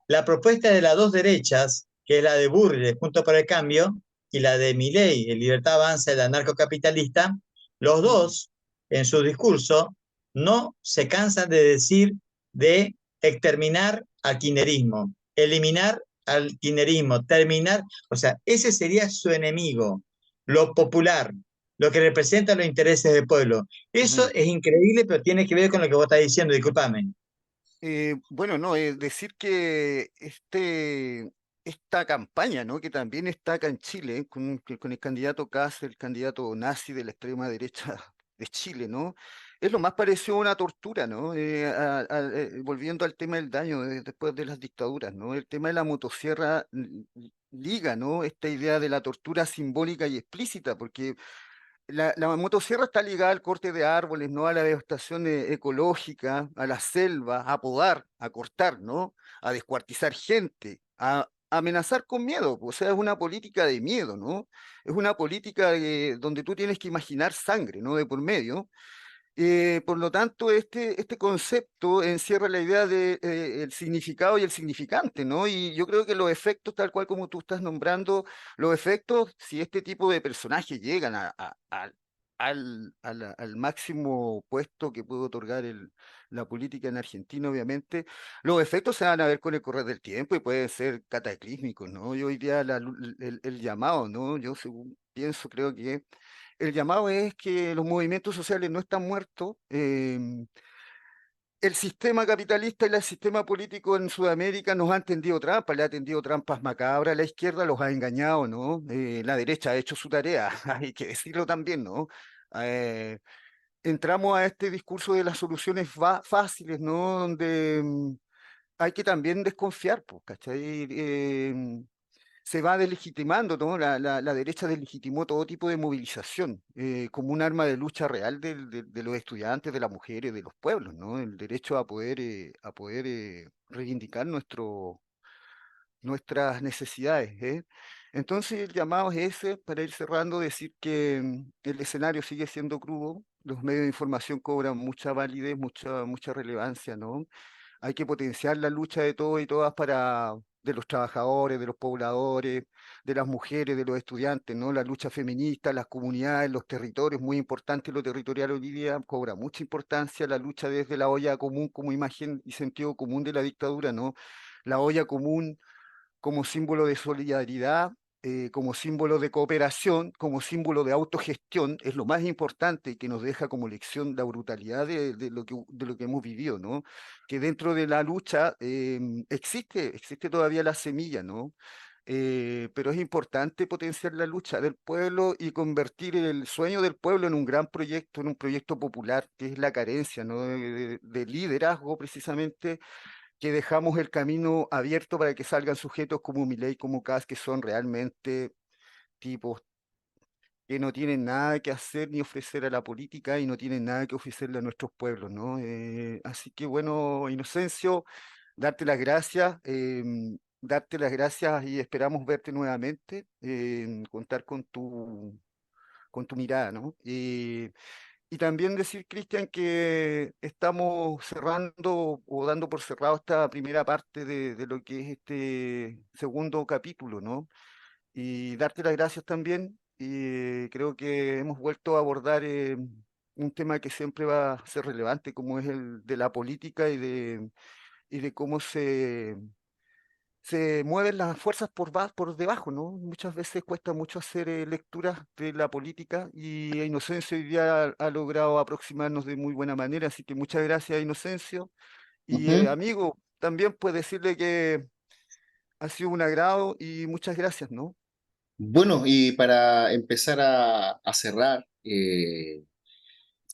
la propuesta de las dos derechas, que es la de Burri, Junto por el Cambio, y la de Milei, el Libertad Avanza, el anarcocapitalista, los mm, dos, en su discurso, no se cansan de decir de exterminar al kirchnerismo, eliminar al kirchnerismo, terminar, o sea, ese sería su enemigo, lo popular, lo que representa los intereses del pueblo. Eso ujú. es increíble, pero tiene que ver con lo que vos estás diciendo, discúlpame. Bueno, no, decir que esta campaña, ¿no? Que también está acá en Chile, con el candidato Kast, el candidato nazi de la extrema derecha de Chile, ¿no? Es lo más parecido a una tortura, ¿no? Volviendo al tema del daño después de las dictaduras, ¿no? El tema de la motosierra liga, ¿no? Esta idea de la tortura simbólica y explícita, porque la motosierra está ligada al corte de árboles, ¿no? A la devastación ecológica, a la selva, a podar, a cortar, ¿no? A descuartizar gente, a amenazar con miedo. O sea, es una política de miedo, ¿no? Es una política donde tú tienes que imaginar sangre, ¿no? De por medio. Por lo tanto, este concepto encierra la idea de el significado y el significante, ¿no? Y yo creo que los efectos, tal cual como tú estás nombrando, los efectos, si este tipo de personajes llegan al máximo puesto que puede otorgar la política en Argentina, obviamente, los efectos se van a ver con el correr del tiempo y pueden ser cataclísmicos, ¿no? Yo hoy día el llamado, ¿no? Yo según pienso, creo que el llamado es que los movimientos sociales no están muertos. El sistema capitalista y el sistema político en Sudamérica nos han tendido trampas, le ha tendido trampas macabras, la izquierda los ha engañado, ¿no? La derecha ha hecho su tarea, hay que decirlo también, ¿no? Eh, Entramos a este discurso de las soluciones fáciles, ¿no? Donde hay que también desconfiar, pues, ¿cachai? Se va deslegitimando, ¿no? La derecha deslegitimó todo tipo de movilización como un arma de lucha real de los estudiantes, de las mujeres, de los pueblos, ¿no? El derecho a poder reivindicar nuestras necesidades, ¿eh? Entonces el llamado es ese, para ir cerrando, decir que el escenario sigue siendo crudo, los medios de información cobran mucha validez, mucha relevancia, ¿no? Hay que potenciar la lucha de todos y todas de los trabajadores, de los pobladores, de las mujeres, de los estudiantes, ¿no? La lucha feminista, las comunidades, los territorios, muy importante lo territorial hoy día, cobra mucha importancia la lucha desde la olla común como imagen y sentido común de la dictadura, ¿no? La olla común como símbolo de solidaridad, como símbolo de cooperación, como símbolo de autogestión, es lo más importante y que nos deja como lección la brutalidad de lo que hemos vivido, ¿no? Que dentro de la lucha existe todavía la semilla, ¿no? Pero es importante potenciar la lucha del pueblo y convertir el sueño del pueblo en un gran proyecto, en un proyecto popular, que es la carencia, ¿no? De liderazgo precisamente que dejamos el camino abierto para que salgan sujetos como Milei, como Kast, que son realmente tipos que no tienen nada que hacer ni ofrecer a la política y no tienen nada que ofrecerle a nuestros pueblos, ¿no? Así que bueno, Inocencio, darte las gracias y esperamos verte nuevamente, contar con tu mirada, ¿no? Y también decir, Cristian, que estamos cerrando o dando por cerrado esta primera parte de lo que es este segundo capítulo, ¿no? Y darte las gracias también. Y creo que hemos vuelto a abordar un tema que siempre va a ser relevante, como es el de la política y de cómo se mueven las fuerzas por debajo, ¿no? Muchas veces cuesta mucho hacer lecturas de la política y Inocencio hoy día ha logrado aproximarnos de muy buena manera, así que muchas gracias, Inocencio. Y Ujú. amigo, también puedes decirle que ha sido un agrado y muchas gracias, ¿no? Bueno, y para empezar a cerrar,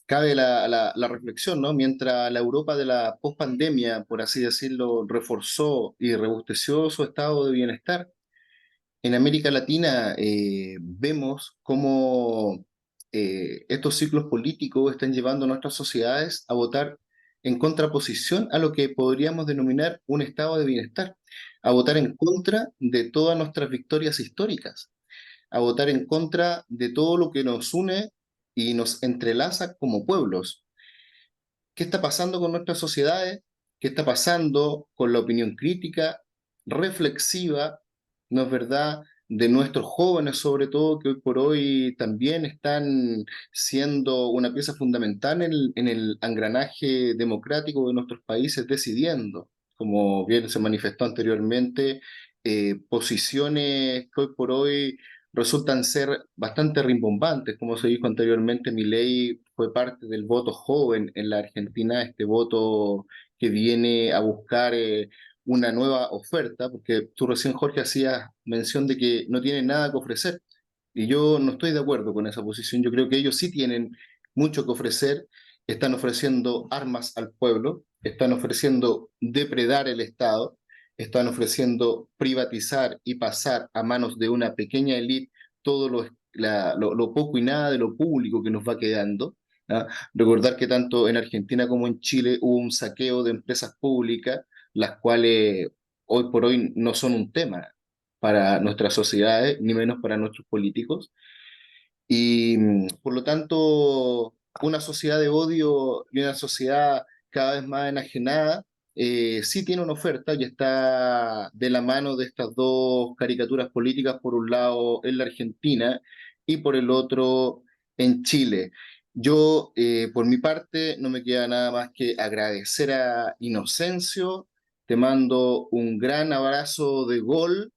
cabe la reflexión, ¿no? Mientras la Europa de la pospandemia, por así decirlo, reforzó y robusteció su estado de bienestar, en América Latina vemos cómo estos ciclos políticos están llevando a nuestras sociedades a votar en contraposición a lo que podríamos denominar un estado de bienestar, a votar en contra de todas nuestras victorias históricas, a votar en contra de todo lo que nos une y nos entrelaza como pueblos. ¿Qué está pasando con nuestras sociedades? ¿Qué está pasando con la opinión crítica, reflexiva, no es verdad? De nuestros jóvenes, sobre todo, que hoy por hoy también están siendo una pieza fundamental en el engranaje democrático de nuestros países, decidiendo, como bien se manifestó anteriormente, posiciones que hoy por hoy resultan ser bastante rimbombantes. Como se dijo anteriormente, Milei fue parte del voto joven en la Argentina, este voto que viene a buscar una nueva oferta, porque tú recién, Jorge, hacías mención de que no tienen nada que ofrecer. Y yo no estoy de acuerdo con esa posición. Yo creo que ellos sí tienen mucho que ofrecer. Están ofreciendo armas al pueblo, están ofreciendo depredar el Estado, están ofreciendo privatizar y pasar a manos de una pequeña élite todo lo poco y nada de lo público que nos va quedando. ¿Ah? Recordar que tanto en Argentina como en Chile hubo un saqueo de empresas públicas, las cuales hoy por hoy no son un tema para nuestras sociedades, ni menos para nuestros políticos. Y por lo tanto, una sociedad de odio y una sociedad cada vez más enajenada, sí tiene una oferta y está de la mano de estas dos caricaturas políticas, por un lado en la Argentina y por el otro en Chile. Yo, por mi parte, no me queda nada más que agradecer a Inocencio. Te mando un gran abrazo de gol,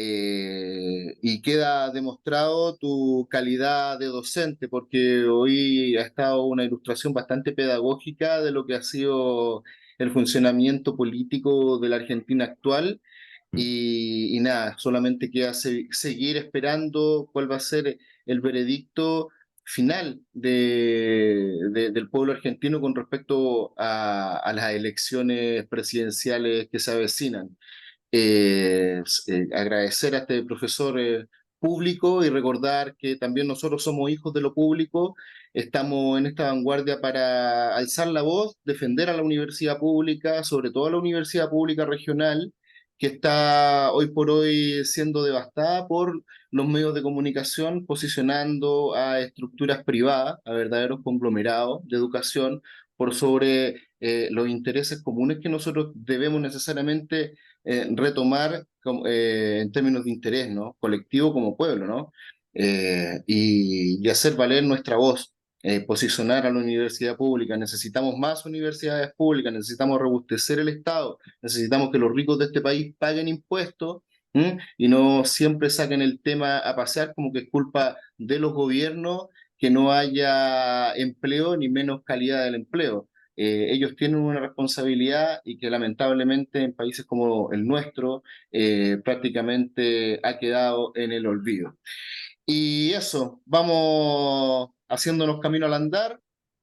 y queda demostrado tu calidad de docente, porque hoy ha estado una ilustración bastante pedagógica de lo que ha sido el funcionamiento político de la Argentina actual. Y nada, solamente queda seguir esperando cuál va a ser el veredicto final del pueblo argentino con respecto a las elecciones presidenciales que se avecinan. Agradecer a este profesor público y recordar que también nosotros somos hijos de lo público, estamos en esta vanguardia para alzar la voz, defender a la universidad pública, sobre todo a la universidad pública regional, que está hoy por hoy siendo devastada por los medios de comunicación, posicionando a estructuras privadas, a verdaderos conglomerados de educación, por sobre los intereses comunes que nosotros debemos necesariamente retomar en términos de interés, ¿no? Colectivo como pueblo, ¿no? Y hacer valer nuestra voz, posicionar a la universidad pública. Necesitamos más universidades públicas, necesitamos robustecer el Estado, necesitamos que los ricos de este país paguen impuestos. Y no siempre saquen el tema a pasear como que es culpa de los gobiernos que no haya empleo ni menos calidad del empleo. Ellos tienen una responsabilidad y que lamentablemente en países como el nuestro prácticamente ha quedado en el olvido. Y eso, vamos haciéndonos camino al andar.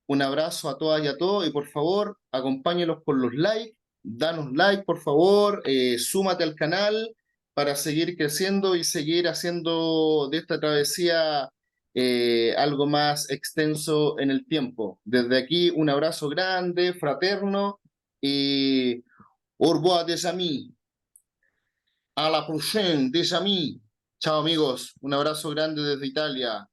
Un abrazo a todas y a todos y por favor acompáñenos con los likes, danos like por favor, súmate al canal para seguir creciendo y seguir haciendo de esta travesía algo más extenso en el tiempo. Desde aquí un abrazo grande, fraterno y au revoir des amis. A la prochaine des amis. Chao amigos, un abrazo grande desde Italia.